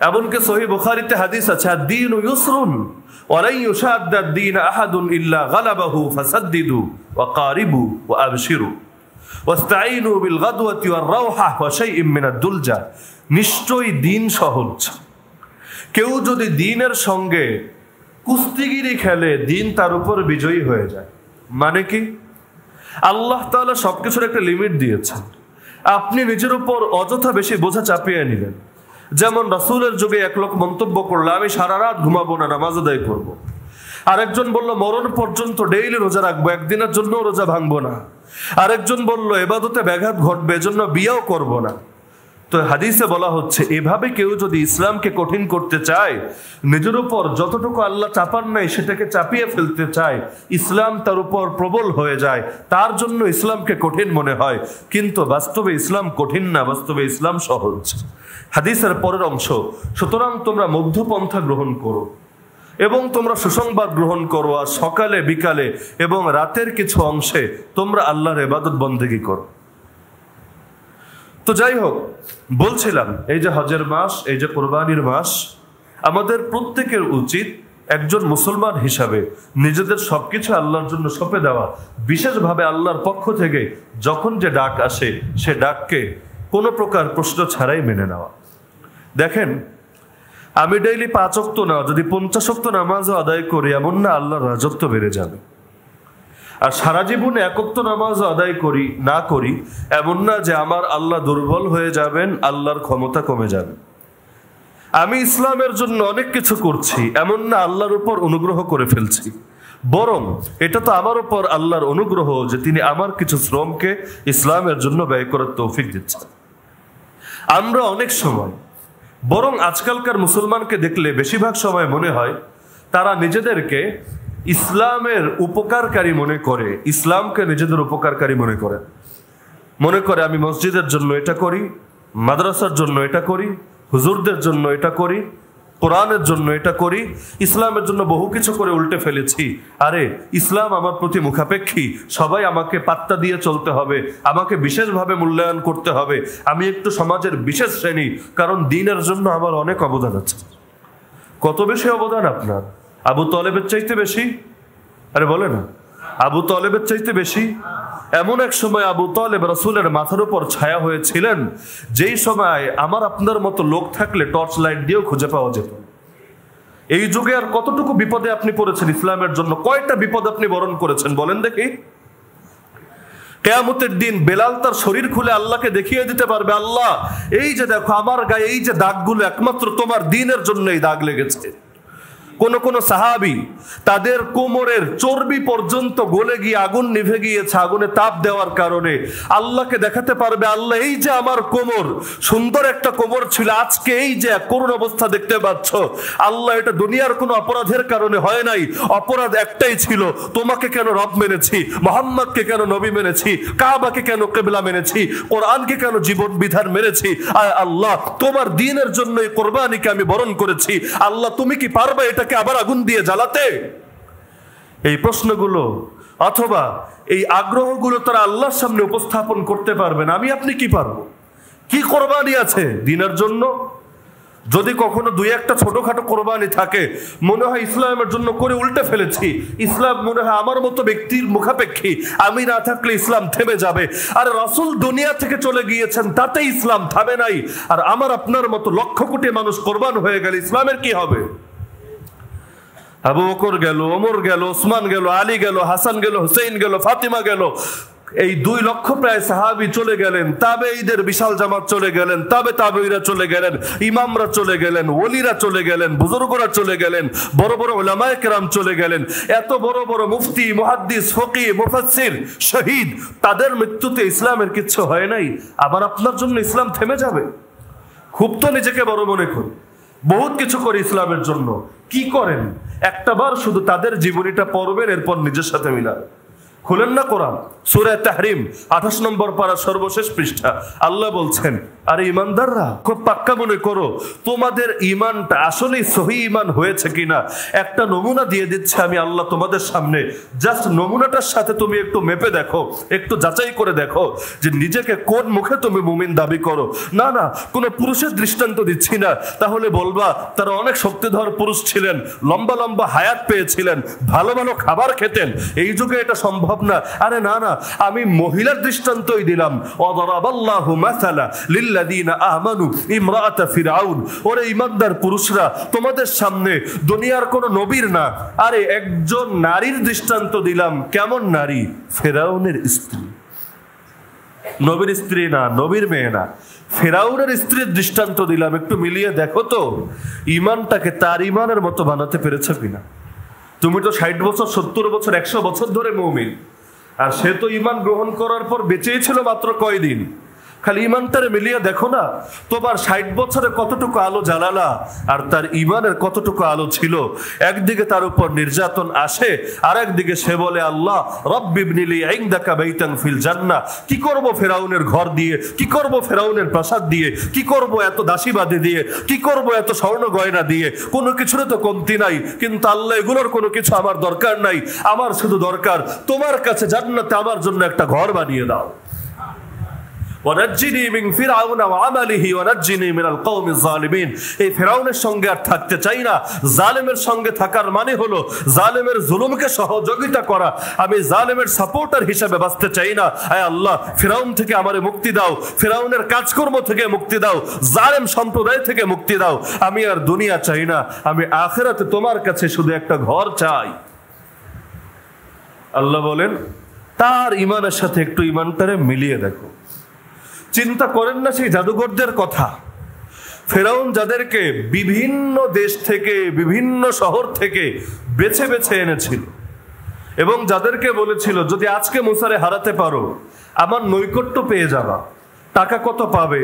এমনকি সহিহ বুখারীতে হাদিস আছে, আদ-দীনু ইউসরুন ওয়া লা ইউশাদ্দা আদ-দীন আহাদুন ইল্লা গালাবাহু ফাসাদ্দিদু ওয়া কারিবু ওয়া আবশিরু ওয়াস্তাঈনু বিল গাদওয়াতি ওয়ার রাওহা ওয়া শাইইন মিনাদ দুলজা। নিশ্চয়ই দিন সহজ। কেউ যদি দিনের সঙ্গে কুস্তিগিরি খেলে, দিন তার উপর বিজয়ী হয়ে যায়। মানে কি? আল্লাহ তাআলা সবকিছুর একটা লিমিট দিয়েছেন। আপনি নিজের উপর অযথা বেশি বোঝা চাপিয়ে নিলেন। যেমন রাসূলের যুগে এক লোক মন্তব্য করলো, আমি সারা রাত ঘুমাবো না, নামাজ আদায় করবো। আরেকজন বলল, মরণ পর্যন্ত ডেইলি রোজা রাখবো, একদিনের জন্য রোজা ভাঙবো না। আরেকজন বলল, ইবাদতে ব্যাঘাত ঘটবে, এজন্য বিয়েও করব না। তো হাদিসে বলা হচ্ছে, এভাবে কেউ যদি ইসলামকে কঠিন করতে চায়, নিজের উপর যতটুকু আল্লাহ চাপান নাই সেটাকে চাপিয়ে ফেলতে চায়, ইসলাম তার উপর প্রবল হয়ে যায়, তার জন্য ইসলামকে কঠিন মনে হয়। কিন্তু বাস্তবে ইসলাম কঠিন না, বাস্তবে ইসলাম সহজ। হাদিসের পরের অংশ, সুতরাং তোমরা মধ্যপন্থা গ্রহণ করো এবং তোমরা সুসংবাদ গ্রহণ করো, আর সকালে বিকালে এবং রাতের কিছু অংশে তোমরা আল্লাহর ইবাদত বন্দেগী করো। তো যাই হোক, বলছিলাম এই যে হজের মাস, এই যে কোরবানির মাস, আমাদের প্রত্যেকের উচিত একজন মুসলমান হিসাবে নিজেদের সবকিছু আল্লাহর জন্য সঁপে দেওয়া। বিশেষভাবে আল্লাহর পক্ষ থেকে যখন যে ডাক আসে, সে ডাককে কোনো প্রকার প্রশ্ন ছাড়াই মেনে নেওয়া। দেখেন, আমি ডেইলি 5 ওয়াক্ত না, যদি 50 ওয়াক্ত নামাজও আদায় করি, এমন না আল্লাহর রাজত্ব বেড়ে যাবে। আর সারা জীবনে 1 ওয়াক্ত নামাজও আদায় করি না করি, এমন না যে আমার আল্লাহ দুর্বল হয়ে যাবেন, আল্লাহর ক্ষমতা কমে যাবে। আমি ইসলামের জন্য অনেক কিছু করছি, এমন না আল্লাহর উপর অনুগ্রহ করে ফেলছি, বরং এটা তো আমার উপর আল্লাহর অনুগ্রহ যে তিনি আমার কিছু শ্রমকে ইসলামের জন্য ব্যয় করার তৌফিক দিচ্ছেন। আমরা অনেক সময়, বরং আজকালকার মুসলমানকে দেখলে বেশিরভাগ সময় মনে হয় তারা নিজেদেরকে ইসলামের উপকারকারী মনে করে, ইসলামকে নিজেদের উপকারকারী মনে করে আমি মসজিদের জন্য এটা করি, মাদ্রাসার জন্য এটা করি, হুজুরদের জন্য এটা করি, কোরআনের জন্য এটা করি, ইসলামের জন্য বহু কিছু করে উল্টে ফেলেছি। আরে ইসলাম আমার প্রতি মুখাপেক্ষী, সবাই আমাকে পাত্তা দিয়ে চলতে হবে, আমাকে বিশেষভাবে মূল্যায়ন করতে হবে, আমি একটু সমাজের বিশেষ শ্রেণী, কারণ দ্বীনের জন্য আমার অনেক অবদান আছে। কত বেশি অবদান আপনার? আবু তালেবের চাইতে বেশি? আরে বলে না, আবু তালেবের চাইতে বেশি। এমন এক সময় আবু তালেব রাসূলের মাথার উপর ছায়া হয়েছিলেন, যেই সময় আমার আপনার মতো লোক থাকলে টর্চ লাইট দিয়েও খুঁজে পাওয়া যেত। এই যুগে আর কতটুকু বিপদে আপনি পড়েছেন ইসলামের জন্য? কয়টা বিপদ আপনি বরণ করেছেন বলেন দেখি? কিয়ামতের দিন বেলাল তার শরীর খুলে আল্লাহকে দেখিয়ে দিতে পারবে, আল্লাহ এই যে দেখো আমার গায়ে এই যে দাগগুলো, একমাত্র তোমার দ্বীনের জন্য এই দাগ লেগেছে। কোন সাহাবী তাদের কোমরের চর্বি পর্যন্ত গলে গিয়ে আগুন নিভে গিয়েছে, আগুনে তাপ দেওয়ার কারণে। আল্লাহকে দেখাতে পারবে, আল্লাহ এই যে আমার কোমর, সুন্দর একটা কোমর ছিল, আজকে এই যে করুণ অবস্থা দেখতে পাচ্ছ, আল্লাহ এটা দুনিয়ার কোনো অপরাধের কারণে হয় নাই, অপরাধ একটাই ছিল, তোমাকে কেন রব মেনেছি, মোহাম্মদকে কেন নবী মেনেছি, কাবাকে কেন কিবলা মেনেছি, কোরআনকে কেন জীবন বিধান মেনেছি। আয় আল্লাহ, তোমার দ্বীনের জন্য এই কোরবানিকে আমি বরণ করেছি, আল্লাহ তুমি কি পারবে এটা আবার আগুন দিয়ে জ্বালাতে? এই প্রশ্নগুলো অথবা এই আগ্রহগুলো তারা আল্লাহর সামনে উপস্থাপন করতে পারবেন। আমি আপনি কি পারবো? কি কোরবানি আছে দ্বীনের জন্য? যদি কখনো 2-1টা ছোটখাটো কোরবানি থাকে, মনে হয় ইসলামের জন্য করে উল্টে ফেলেছি, ইসলাম মনে হয় আমার মতো ব্যক্তির মুখাপেক্ষী, আমি না থাকলে ইসলাম থেমে যাবে। আর রাসূল দুনিয়া থেকে চলে গিয়েছেন, তাতে ইসলাম থামে নাই। আর আমার আপনার মতো লক্ষ কোটি মানুষ কোরবান হয়ে গেলে ইসলামের কি হবে? আবু বকর গেল, ওমর গেল, ওসমান গেল, আলী গেল, হাসান গেল, হুসেইন গেল, ফাতিমা গেল, এই 2 লক্ষ প্রায় সাহাবী চলে গেলেন, তাবেঈদের বিশাল জামাত চলে গেলেন, তাবেঈরা চলে গেলেন, ইমামরা চলে গেলেন, ওলিরা চলে গেলেন, বুজুর্গরা চলে গেলেন, বড় বড় উলামায়ে কেরাম চলে গেলেন, এত বড় বড় মুফতি, মুহাদ্দিস, ফকিহ, মুফাসসির, শহীদ, তাদের মৃত্যুতে ইসলামের কিচ্ছু হয় নাই। আবার আপনার জন্য ইসলাম থেমে যাবে? খুব তো নিজেকে বড় মনে করি, বহুত কিছু করে ইসলামের জন্য। কি করেন? একটা বার শুধু তাদের জীবনীটা পড়বেন, এরপর নিজের সাথে মিলাবেন। খুলেন না কোরআন, সূরা তাহরিম 28 নম্বর পারা সর্বশেষ পৃষ্ঠা। আল্লাহ বলছেন, আরে ইমানদাররা, খুব পাক্কা মনে করো তোমাদের ইমানটা আসলেই সহি ইমান হয়েছে কিনা। একটা নমুনা দিয়ে দিচ্ছে আমি আল্লাহ তোমাদের সামনে, জাস্ট নমুনাটার সাথে তুমি একটু মেপে দেখো, একটু যাচাই করে দেখো যে নিজেকে কোন মুখে তুমি মুমিন দাবি করো। না না, কোনো পুরুষের দৃষ্টান্ত দিচ্ছি না, তাহলে বলবা তারা অনেক শক্তিধর পুরুষ ছিলেন, লম্বা লম্বা হায়াত পেয়েছিলেন, ভালো ভালো খাবার খেতেন, এই যুগে এটা সম্ভব না। আরে না না, আমি মহিলার দৃষ্টান্তই দিলাম। ওয়াদারাবাল্লাহু মাসালা লিল্লাযিনা আমানু ইমরাআতা ফিরআউন। ওরে ঈমানদার পুরুষরা, তোমাদের সামনে দুনিয়ার কোন নবীর না, আরে একজন নারীর দৃষ্টান্ত দিলাম। কেমন নারী? ফিরআউনের স্ত্রী। নবীর স্ত্রী না, নবীর মেয়ে না, ফিরআউনের স্ত্রীর দৃষ্টান্ত দিলাম। একটু মিলিয়ে দেখো তো ইমানটাকে তার ইমানের মতো বানাতে পেরেছে কিনা। তুমি তো 60 বছর, 70 বছর, 100 বছর ধরে মুমিন, আর সে তো ইমান গ্রহণ করার পর বেঁচেই ছিল মাত্র কয়দিন। খালি ইমানটারে মিলিয়ে দেখো না, তোমার 60 বছরে কতটুকু আলো জ্বালালা আর তার ইমানের কতটুকু আলো ছিল। একদিকে তার উপর নির্যাতন আসে, আর একদিকে সে বলে, আল্লাহ রব্বিবনিলি ইনদাকা বাইতান ফিল জান্নাহ। কি করব ফেরাউনের ঘর দিয়ে, কি করব ফেরাউনের প্রাসাদ দিয়ে, কি করব এত দাসীবাদী দিয়ে, কি করব এত স্বর্ণ গয়না দিয়ে। কোনো কিছুর তো কমতি নাই, কিন্তু আল্লাহ এগুলোর কোনো কিছু আমার দরকার নাই। আমার শুধু দরকার তোমার কাছে জান্নাতে আমার জন্য একটা ঘর বানিয়ে দাও। ওয়ানাজ্জিনি মিন ফিরআউনা ওয়া আমালিহি ওয়ানাজ্জিনি মিনাল কওমিজ জালিমিন। এই ফিরআউনের সঙ্গে আর থাকতে চাই না। জালেমের সঙ্গে থাকার মানে হলো জালেমের জুলুমকে সহযোগিতা করা। আমি জালেমের সাপোর্টার হিসেবে বাঁচতে চাই না। আয় আল্লাহ, ফিরআউন থেকে আমারে মুক্তি দাও, ফিরআউনের কাজকর্ম থেকে মুক্তি দাও, জালেম সম্প্রদায় থেকে মুক্তি দাও। আমি আর দুনিয়া চাই না, আমি আখিরাতে তোমার কাছে শুধু একটা ঘর চাই। আল্লাহ বলেন, তার ইমানের সাথে একটু ইমানটারে মিলিয়ে দেখো। চিন্তা করেন না সেই জাদুঘরদের কথা। ফেরাউন যাদেরকে বিভিন্ন দেশ থেকে, বিভিন্ন শহর থেকে বেছে বেছে এনেছিল এবং যাদেরকে বলেছিল যদি আজকে মুসারে হারাতে পারো আমার নৈকট্য পেয়ে যাবা। টাকা কত পাবে,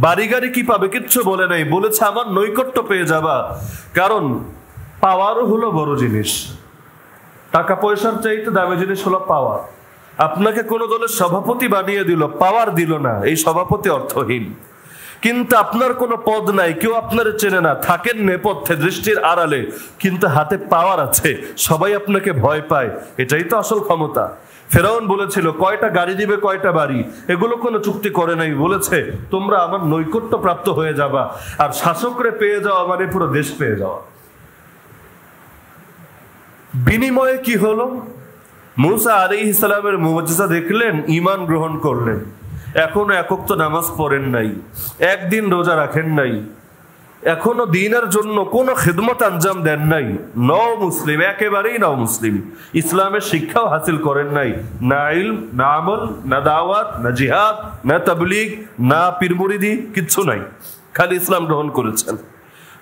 বাড়ি গাড়ি কি পাবে কিচ্ছু বলে নাই, বলেছে আমার নৈকট্য পেয়ে যাবা। কারণ পাওয়ারও হলো বড় জিনিস। টাকা পয়সার চাইতে দামি জিনিস হলো পাওয়ার। আপনাকে কোন দলের সভাপতি বানিয়ে দিল, পাওয়ার দিল না, এই সভাপতি অর্থহীন। কিন্তু আপনার কোনো পদ নাই, কেউ আপনার চেনে না, থাকেন নেপথ্যে দৃষ্টির আড়ালে, কিন্তু হাতে পাওয়ার আছে, সবাই আপনাকে ভয় পায়। এটাই তো আসল ক্ষমতা। ফেরাউন বলেছিল কয়টা গাড়ি দিবে, কয়টা বাড়ি, এগুলো কোনো চুক্তি করে নাই। বলেছে তোমরা আমার নৈকট্য প্রাপ্ত হয়ে যাবা। আর শাসকরে পেয়ে যাওয়া মানে পুরো দেশ পেয়ে যাওয়া। বিনিময়ে কি হলো? মুসা আলাইহিস সালামের মুজিজা দেখলেন, ঈমান গ্রহণ করলেন। এখনো একক তো নামাজ পড়েন নাই, একদিন রোজা রাখেন নাই, এখনো দিনের জন্য কোনো খিদমত আঞ্জাম দেন নাই। নও মুসলিম, একেবারেই নও মুসলিম। ইসলামের শিক্ষাও হাসিল করেন নাই। না ইলম, না আমল, না দাওয়াত, না জিহাদ, না তাবলীগ, না পীর মুরিদি, কিচ্ছু নাই, খালি ইসলাম গ্রহণ করেছেন।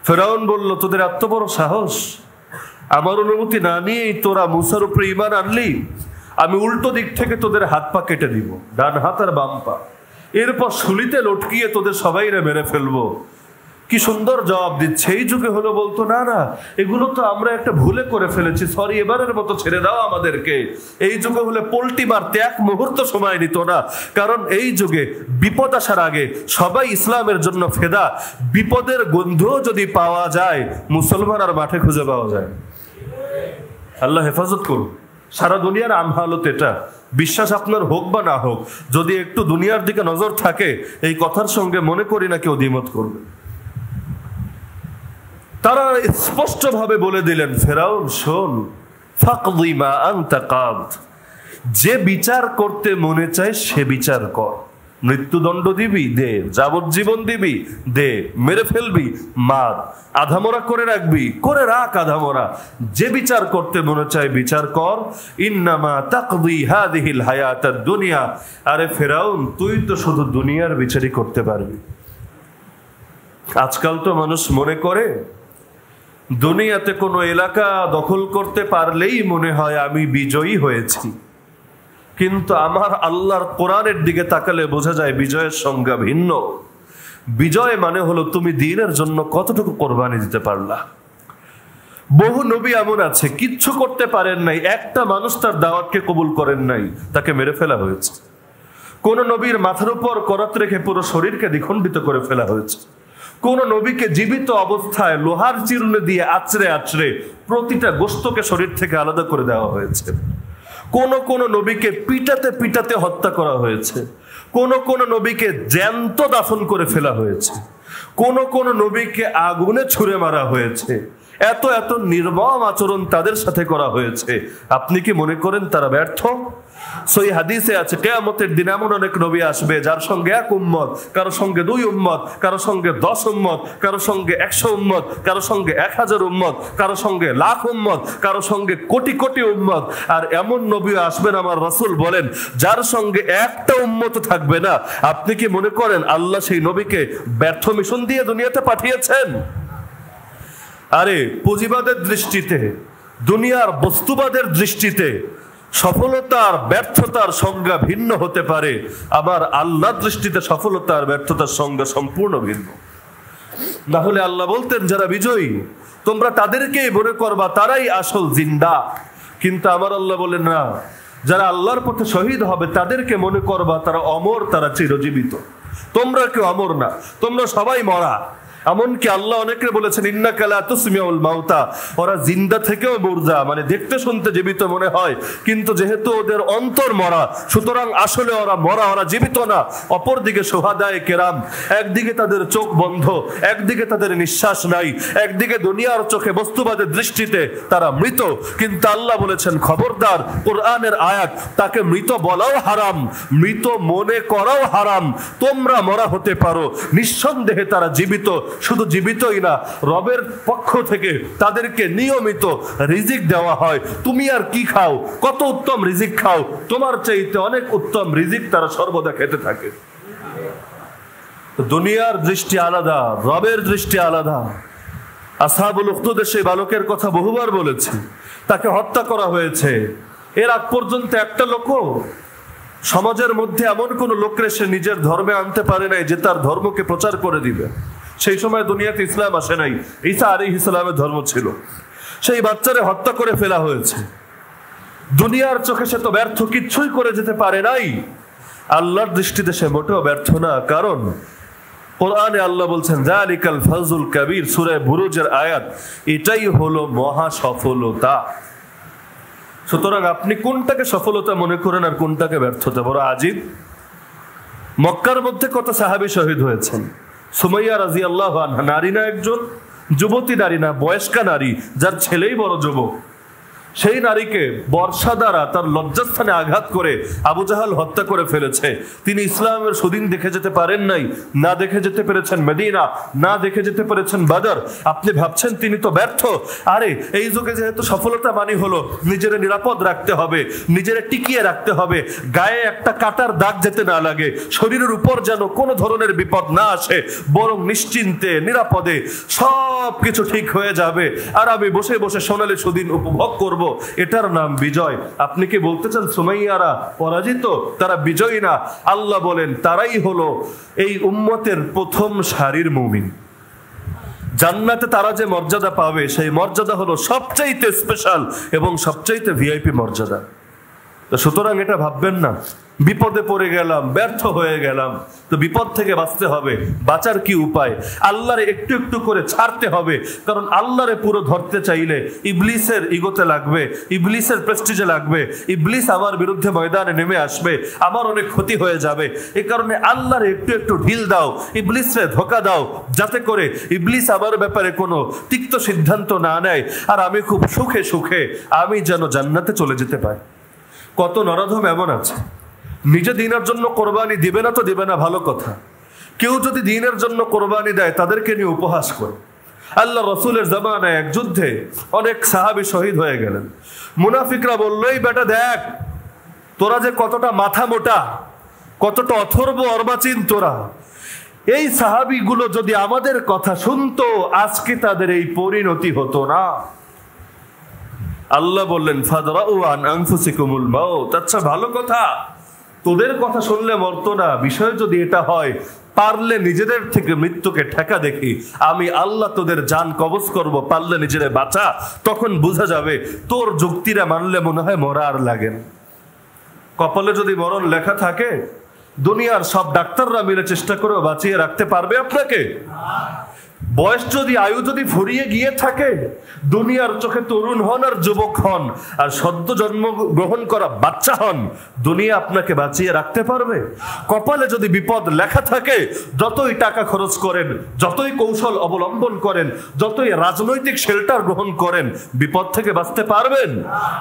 ফেরাউন বলল, তোদের এত বড় সাহস, আমার অনুমতি না নিয়েই তোরা মুসার উপরে ঈমান আনলি? আমি উল্টো দিক থেকে তোদের হাত পা কেটে দিব, ডান হাত আর বাম পা, এরপর শুলিতে লটকিয়ে তোদের সবাইরে মেরে ফেলবো। কি সুন্দর জবাব দিচ্ছে। এই যুগে হলো বলতো, না না, এগুলো তো আমরা একটা ভুলে করে ফেলেছি, সরি, এবারের মতো ছেড়ে দাও আমাদেরকে। এই যুগে হলে পোল্টি মারতে এক মুহূর্ত সময় নিত না। কারণ এই যুগে বিপদ আসার আগে সবাই ইসলামের জন্য ফেদা। বিপদের গন্ধও যদি পাওয়া যায়, মুসলমান আর মাঠে খুঁজে পাওয়া যায়। আল্লাহ হেফাজত করুন। সারা দুনিয়ার আম হালত এটা। বিশ্বাস আপনার হোক বা না হোক, যদি একটু দুনিয়ার দিকে নজর থাকে, এই কথার সঙ্গে মনে করি না কেউ দ্বিমত করবে। তারা স্পষ্ট ভাবে বলে দিলেন, ফেরাউন শোন, ফাকদি মা আনতা কাদ, যে বিচার করতে মনে চায় সে বিচার কর। মৃত্যুদণ্ড দিবি, দে। যাবজ্জীবন দিবি, দে। মেরে ফেলবি, মার। আধামরা করে রাখবি, করে রাখ আধামরা। যে বিচার করতে মনে চায় বিচার কর। ইন্নামা তাকদি হাদিহিল হায়াতাদ দুনিয়া। আরে ফেরাউন, তুই তো শুধু দুনিয়ার বিচারই করতে পারবি। আজকাল তো মানুষ মনে করে দুনিয়াতে কোনো এলাকা দখল করতে পারলেই মনে হয় আমি বিজয়ী হয়েছি। কিন্তু আমার আল্লাহর কোরআনের দিকে তাকালে বোঝা যায় বিজয়ের সংজ্ঞা ভিন্ন। বিজয় মানে হলো তুমি দ্বীনের জন্য কতটুকু কোরবানি দিতে পারলা। বহু নবী এমন আছে কিচ্ছু করতে পারেন নাই, একটা মানুষ তার দাওয়াতকে কবুল করেন নাই, তাকে মেরে ফেলা হয়েছে। কোন নবীর মাথার উপর করাত রেখে পুরো শরীরকে দ্বিখণ্ডিত করে ফেলা হয়েছে। কোন নবীকে জীবিত অবস্থায় লোহার চিরুনি দিয়ে আছড়ে আছড়ে প্রতিটা গোশতকে শরীর থেকে আলাদা করে দেওয়া হয়েছে। কোন কোন নবীকে পিটাতে পিটাতে হত্যা করা হয়েছে। কোন কোন নবীকে জ্যান্ত দাফন করে ফেলা হয়েছে। কোন কোন নবীকে আগুনে ছুঁড়ে মারা হয়েছে। এত এত নির্মম আচরণ তাদের সাথে করা হয়েছে। আপনি কি মনে করেন তারা ব্যর্থ? সহিহ হাদিসে আছে কিয়ামতের দিন এমন অনেক নবী আসবে যার সঙ্গে এক উম্মত, কারো সঙ্গে 2 উম্মত, কারো সঙ্গে 10 উম্মত, কারো সঙ্গে 100 উম্মত, কারো সঙ্গে 1000 উম্মত, কারো সঙ্গে লাখ উম্মত, কারো সঙ্গে কোটি কোটি উম্মত। আর এমন নবী আসবেন আমার রাসূল বলেন যার সঙ্গে একটা উম্মত থাকবে না। আপনি কি মনে করেন আল্লাহ সেই নবীকে ব্যর্থ মিশন দিয়ে দুনিয়াতে পাঠিয়েছেন? আরে পুঁজিবাদের দৃষ্টিতে, দুনিয়ার বস্তুবাদের দৃষ্টিতে সফলতার ব্যর্থতার সংজ্ঞা ভিন্ন হতে পারে, আবার আল্লাহর দৃষ্টিতে সফলতার ব্যর্থতার সংজ্ঞা সম্পূর্ণ ভিন্ন। না হলে আল্লাহ বলতেন যারা বিজয়ী তোমরা তাদেরকেই মনে করবা, তারাই আসল জিন্দা। কিন্তু আমার আল্লাহ বলেন না, যারা আল্লাহর পথে শহীদ হবে তাদেরকে মনে করবা তারা অমর, তারা চিরজীবিত। তোমরা কেউ অমর না, তোমরা সবাই মরা। এমনকি আল্লাহ অনেকে বলেছেন ইন্নাকা লা তুসমিউল মাউতা, ওরা জিন্দা থেকেও মুর্দা, মানে দেখতে শুনতে জীবিত মনে হয় কিন্তু যেহেতু ওদের অন্তর মরা সুতরাং আসলে ওরা মরা, ওরা জীবিত না। অপরদিকে শুহাদায়ে কেরাম, একদিকে তাদের চোখ বন্ধ, একদিকে তাদের নিঃশ্বাস নাই, একদিকে দুনিয়ার চোখে বস্তুবাদের দৃষ্টিতে তারা মৃত। কিন্তু আল্লাহ বলেছেন খবরদার, কোরআনের আয়াত, তাকে মৃত বলাও হারাম, মৃত মনে করাও হারাম। তোমরা মরা হতে পারো, নিঃসন্দেহে তারা জীবিত। শুধু জীবিতই না, রবের পক্ষ থেকে তাদেরকে নিয়মিত রিজিক দেওয়া হয়। তুমি আর কি খাও, কত উত্তম রিজিক খাও, তোমার চাইতে অনেক উত্তম রিজিক তারা সর্বদা খেতে থাকে। দুনিয়ার দৃষ্টি আলাদা, রবের দৃষ্টি আলাদা। আসহাবুল উখদুদের সেই বালকের কথা বহুবার বলেছি, তাকে হত্যা করা হয়েছে। এর আগ পর্যন্ত একটা লোকও সমাজের মধ্যে এমন কোন লোককে সে নিজের ধর্মে আনতে পারে নাই যে তার ধর্মকে প্রচার করে দিবে। সেই সময় দুনিয়াতে ইসলাম আসে নাই, ঈসা আলাইহিস সালামের ধর্ম ছিল। সেই বাচ্চারে হত্যা করে ফেলা হয়েছে। দুনিয়ার চোখে সে তো ব্যর্থ, কিচ্ছুই করে যেতে পারে নাই। আল্লাহর দৃষ্টিতে সে মোটেও ব্যর্থ না, কারণ কোরআনে আল্লাহ বলছেন যালিকাল ফাজুল কাবীর, সূরা বুরুজের আয়াত, এটাই হলো মহা সফলতা। সুতরাং আপনি কোনটাকে সফলতা মনে করেন আর কোনটাকে ব্যর্থতা? বড় আজীব। মক্কার মধ্যে কত সাহাবী শহীদ হয়েছেন। সুমাইয়া রাদিয়াল্লাহু আনহা নারী না, একজন যুবতী নারী না, বয়স্কা নারী, যার ছেলেই বড় যুবক। সেই নারীকে বর্ষা দ্বারা তার লজ্জাস্থানে আঘাত করে আবু জাহাল হত্যা করে ফেলেছে। তিনি ইসলামের সুদিন দেখে যেতে পারেন নাই, না দেখে যেতে পেরেছেন মদিনা, না দেখে যেতে পেরেছেন বদর। আপনি ভাবছেন তিনি তো ব্যর্থ? আরে এই যুগে যেহেতু সফলতা মানে হলো নিজের নিরাপদ রাখতে হবে, নিজের টিকিয়ে রাখতে হবে, গায়ে একটা কাটার দাগ যেতে না লাগে, শরীরের উপর যেন কোনো ধরনের বিপদ না আসে, বরং নিশ্চিন্তে নিরাপদে সব কিছু ঠিক হয়ে যাবে আর আমি বসে বসে সোনালী সুদিন উপভোগ করব, এটার নাম বিজয়। আপনি কি বলতে চান সুমাইয়ারা পরাজিত, তারা বিজয়ী না? আল্লাহ বলেন তারাই হলো এই উম্মতের প্রথম সারির মুমিন। জান্নাতে তারা যে মর্যাদা পাবে সেই মর্যাদা হলো সবচাইতে স্পেশাল এবং সবচাইতে ভিআইপি মর্যাদা। সুতরাং এটা ভাববেন না বিপদে পড়ে গেলাম, ব্যর্থ হয়ে গেলাম, তো বিপদ থেকে বাঁচতে হবে। বাঁচার কি উপায়? আল্লাহরে একটু একটু করে ছাড়তে হবে, কারণ আল্লাহরে পুরো ধরতে চাইলে ইবলিসের ইগোতে লাগবে, ইবলিসের প্রেস্টিজে লাগবে, ইবলিস আমার বিরুদ্ধে ময়দানে নেমে আসবে, আমার অনেক ক্ষতি হয়ে যাবে। এই কারণে আল্লাহরে একটু একটু ঢিল দাও, ইবলিসরে ধোকা দাও, যাতে করে ইবলিস আমার ব্যাপারে কোনো তিক্ত সিদ্ধান্ত না নেয় আর আমি খুব সুখে সুখে আমি যেন জান্নাতে চলে যেতে পারি। কত নরাধম এমন আছে নিজে দ্বীনের জন্য কোরবানি দিবে না তো দিবে না, ভালো কথা। কেউ যদি দ্বীনের জন্য কোরবানি দেয় তাদেরকে নিয়ে উপহাস করে। আল্লাহ রসুলের জামানায় এক যুদ্ধে অনেক সাহাবী শহীদ হয়ে গেলেন। মুনাফিকরা বলল, এই বেটা দেখ তোরা যে কতটা মাথা মোটা, কতটা অথর্ব অর্বাচীন তোরা, এই সাহাবীগুলো যদি আমাদের কথা শুনতো আজকে তাদের এই পরিণতি হতো না। আল্লাহ বললেন ফাদরাউ আন আনফুসিকুমুল মাউত, আচ্ছা ভালো কথা, তোদের কথা শুনলে মরতো না। বিষয় যদি এটা হয় পারলে নিজেদের থেকে মৃত্যুকে ঠেকা দেখি, আমি আল্লাহ তোদের জান কবজ করব, পারলে নিজেরে বাঁচা। তখন বোঝা যাবে তোর যুক্তিরা মানলে মনে হয় মরা আর লাগে না। কপালে যদি মরণ লেখা থাকে, দুনিয়ার সব ডাক্তাররা মিলে চেষ্টা করে বাঁচিয়ে রাখতে পারবে আপনাকে? বয়স যদি, আয়ু যদি ফুরিয়ে গিয়ে থাকে, দুনিয়ার চোখে তরুণ হন আর যুবক হন আর সদ্য জন্ম গ্রহণ করা বাচ্চা হন, দুনিয়া আপনাকে বাঁচিয়ে রাখতে পারবে? কপালে যদি বিপদ লেখা থাকে, যতই টাকা খরচ করেন, যতই কৌশল অবলম্বন করেন, যতই রাজনৈতিক শেল্টার গ্রহণ করেন, বিপদ থেকে বাঁচতে পারবেন?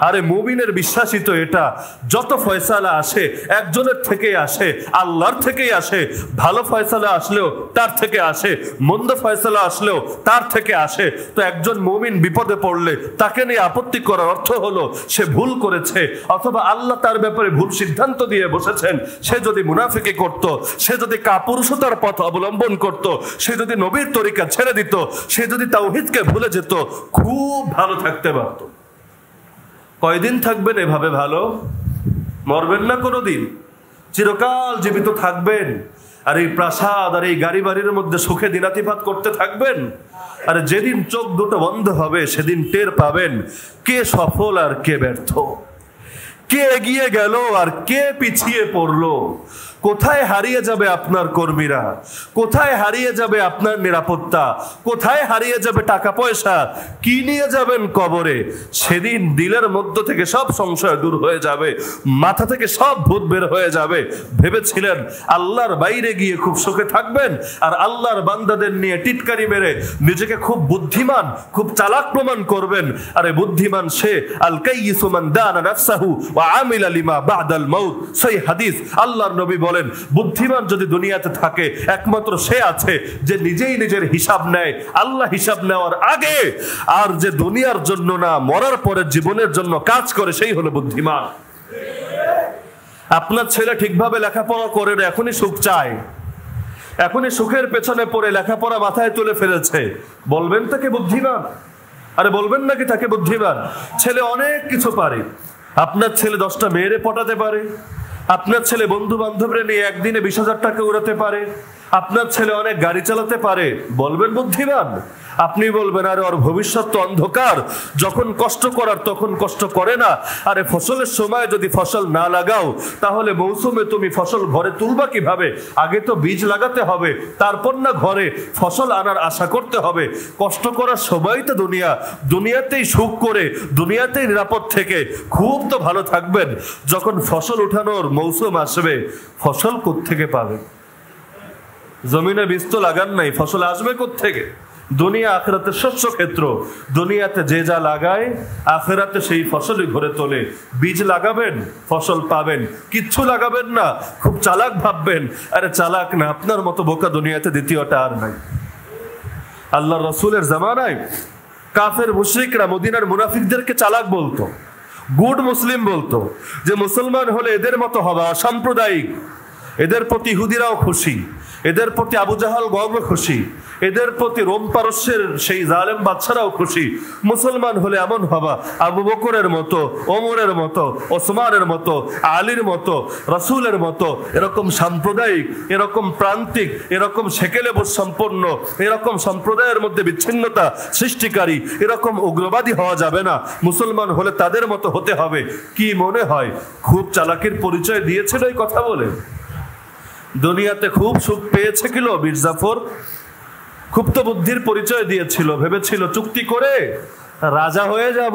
আরে মুমিনের বিশ্বাসই তো এটা, যত ফয়সালা আসে একজনের থেকেই আসে, আল্লাহর থেকেই আসে। ভালো ফয়সালা আসলেও তার থেকে আসে, মন্দ ফয়সালা আসলেও তার থেকে আসে। তো একজন মুমিন বিপদে পড়লে তাকে নিয়ে আপত্তি করার অর্থ হলো সে ভুল করেছে, অথবা আল্লাহ তার ব্যাপারে ভুল সিদ্ধান্ত দিয়ে বসেছেন। সে যদি মুনাফিকি করত, সে যদি কাপুরুষতার পথ অবলম্বন করত, সে যদি নবীর তরিকা ছেড়ে দিত, সে যদি তাওহীদকে ভুলে যেত, খুব ভালো থাকতে পারত। কয়দিন থাকবেন এভাবে ভালো? মরবেন না কোনোদিন, চিরকাল জীবিত থাকবেন। আর এই প্রাসাদ আর এই গাড়ি বাড়ির মধ্যে সুখে দিনাতিপাত করতে থাকবেন। আর যেদিন চোখ দুটো বন্ধ হবে সেদিন টের পাবেন কে সফল আর কে ব্যর্থ, কে এগিয়ে গেল আর কে পিছিয়ে পড়লো। কোথায় হারিয়ে যাবে আপনার কর্মীরা, কোথায় হারিয়ে যাবে আপনার নিরাপত্তা, কোথায় হারিয়ে যাবে টাকা পয়সা, কি নিয়ে যাবেন কবরে। সেদিন দিলের মধ্য থেকে সব সংশয় দূর হয়ে যাবে, মাথা থেকে সব ভূত বের হয়ে যাবে। ভেবেছিলেন আল্লাহর বাইরে গিয়ে খুব সুখে থাকবেন, আর আল্লাহর বান্দাদের নিয়ে টিটকারি মেরে নিজেকে খুব বুদ্ধিমান, খুব চালাক প্রমাণ করবেন। আরে বুদ্ধিমান সে, আল কাইয়িসু মান দানা নাফসাহু ওয়া আমিলা লিমা বাদাল মাউত। সেই হাদিস, আল্লাহর নবী বলেন বুদ্ধিমান যদি দুনিয়াতে থাকে একমাত্র সে আছে যে নিজেই নিজের হিসাব নেয় আল্লাহ হিসাব নেওয়ার আগে, আর যে দুনিয়ার জন্য না মরার পরে জীবনের জন্য কাজ করে, সেই হলো বুদ্ধিমান। আপনার ছেলে ঠিকভাবে লেখাপড়া করে না, এখনই সুখ চায়, এখনই সুখের পেছনে পড়ে লেখাপড়া মাথায় তুলে ফেলেছে, বলবেন তাকে বুদ্ধিমান? আরে বলবেন নাকি তাকে বুদ্ধিমান? ছেলে অনেক কিছু পারে, আপনার ছেলে 10টা মেয়েরে পটাতে পারে, আপনার ছেলে বন্ধু বান্ধবরে নিয়ে একদিনে 20,000 টাকা উড়াতে পারে, আপনার ছেলে অনেক গাড়ি চালাতে পারে, বলবেন বুদ্ধিমান? আপনি বলবেন আরে ওর ভবিষ্যৎ তো অন্ধকার, যখন কষ্ট করার তখন কষ্ট করে না। আরে ফসলের সময় যদি ফসল না লাগাও তাহলে মৌসুমে তুমি ফসল ঘরে তুলবা কিভাবে? আগে তো বীজ লাগাতে হবে, তারপর না ঘরে ফসল আনার আশা করতে হবে। কষ্ট করার সময় তো দুনিয়া, দুনিয়াতেই সুখ করে, দুনিয়াতেই নিরাপদ থেকে খুব তো ভালো থাকবেন। যখন ফসল উঠানোর মৌসুম আসবে, ফসল কোত্থেকে পাবেন? জমিনে বীজ তো লাগান নাই, ফসল আসবে কোত্থেকে? দুনিয়া আখিরাতের শস্য ক্ষেত্র, দুনিয়াতে যে যা লাগায় আখিরাতে সেই ফসলই ঘরে তোলে। বীজ লাগাবেন, ফসল পাবেন, কিচ্ছু লাগাবেন না, খুব চালাক ভাববেন। আরে চালাক না, আপনার মতো বোকা দুনিয়াতে দ্বিতীয়টা আর নাই। আল্লাহ রসুলের জামানায় কাফের মুশরিকরা মদিনার মুনাফিকদেরকে চালাক বলতো, গুড মুসলিম বলতো, যে মুসলমান হলে এদের মতো হওয়া সাম্প্রদায়িক, এদের প্রতি ইহুদিরাও খুশি, এদের প্রতি আবু জাহাল গর্ব খুশি, এদের প্রতি রোম পারস্যের সেই জালেম বাদশারাও খুশি। মুসলমান হলে এমন হবা আবু বকরের মতো, ওমরের মতো, ওসমানের মতো, আলীর মতো, রাসূলের মতো। এরকম সাম্প্রদায়িক, এরকম প্রান্তিক, এরকম সেকেলেবোধ সম্পন্ন, এরকম সম্প্রদায়ের মধ্যে বিচ্ছিন্নতা সৃষ্টিকারী, এরকম উগ্রবাদী হওয়া যাবে না। মুসলমান হলে তাদের মতো হতে হবে। কি মনে হয় খুব চালাকির পরিচয় দিয়েছিল এই কথা বলে? দুনিয়াতে খুব সুখ পেয়েছে কিলো মির্জাফর? খুব তো বুদ্ধির পরিচয় দিয়েছিল, ভেবেছিল চুক্তি করে রাজা হয়ে যাব,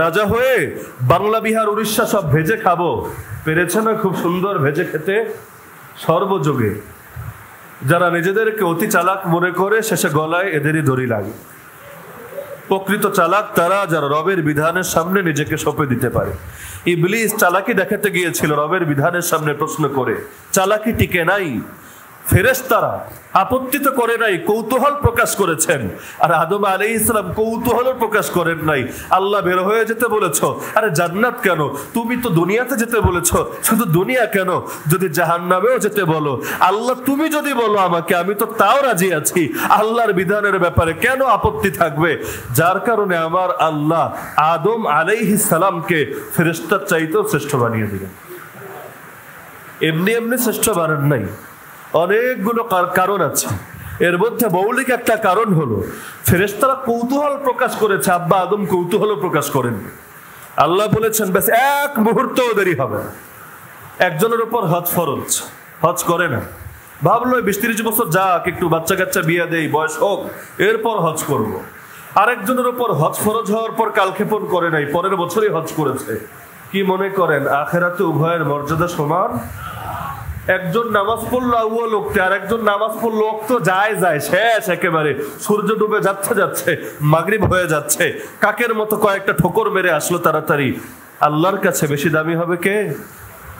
রাজা হয়ে বাংলা বিহার উড়িষ্যা সব ভেজে খাবো। পেরেছে না খুব সুন্দর ভেজে খেতে? সর্বযুগে যারা নিজেদেরকে অতি চালাক মনে করে শেষে গলায় এদেরই দড়ি লাগে। প্রকৃত চালাক তারা যারা রবের বিধানের সামনে নিজেকে সঁপে দিতে পারে। ইবলিস চালাকি দেখাতে গিয়েছিল রবের বিধানের সামনে প্রশ্ন করে, চালাকি টিকে নাই। ফেরেশতারা আপত্তি তো করে নাই, কৌতূহল প্রকাশ করেছেন। আর আদম আলাইহিস সালাম কৌতূহল প্রকাশ করেন নাই। আল্লাহ বের হয়ে যেতে বলেছো, আরে জান্নাত কেন? তুমি তো দুনিয়াতে যেতে বলেছো, শুধু দুনিয়া কেন? যদি জাহান্নামেও যেতে বলো, আল্লাহ তুমি যদি বলো আমাকে, আমি তো তাও রাজি আছি। আল্লাহর বিধানের ব্যাপারে কেন আপত্তি থাকবে? যার কারণে আমার আল্লাহ আদম আলাইহিস সালামকে ফেরেশতার চাইতেও শ্রেষ্ঠ বানিয়ে দিলেন। এমনি এমনি শ্রেষ্ঠ বানান নাই, অনেকগুলো কারণ আছে। এর মধ্যে মৌলিক একটা কারণ হলো ফেরেশতারা কৌতূহল প্রকাশ করেছে, আব্বা আদম কৌতূহল প্রকাশ করেন। আল্লাহ বলেছেন ব্যাস এক মুহূর্তও দেরি হবে না। একজনের উপর হজ ফরজ, হজ করে না, ভাবলো 20-30 বছর যাক, একটু বাচ্চা কাচ্চা বিয়ে দেই, বয়স হোক, এরপর হজ করব। আরেকজনের উপর হজ ফরজ হওয়ার পর কালক্ষেপণ করে নাই, পরের বছরই হজ করেছে। কি মনে করেন আখিরাতে উভয়ের মর্যাদা সমান? একজন নামাজ পড়লো আউয়াল ওয়াক্তে, আর একজন নামাজ পড়লো ওয়াক্ত যায় শেষ একেবারে, সূর্য ডুবে যাচ্ছে, মাগরিব হয়ে যাচ্ছে, কাকের মতো কয়েকটা ঠোকর মেরে আসলো তাড়াতাড়ি। আল্লাহর কাছে বেশি দামি হবে কে?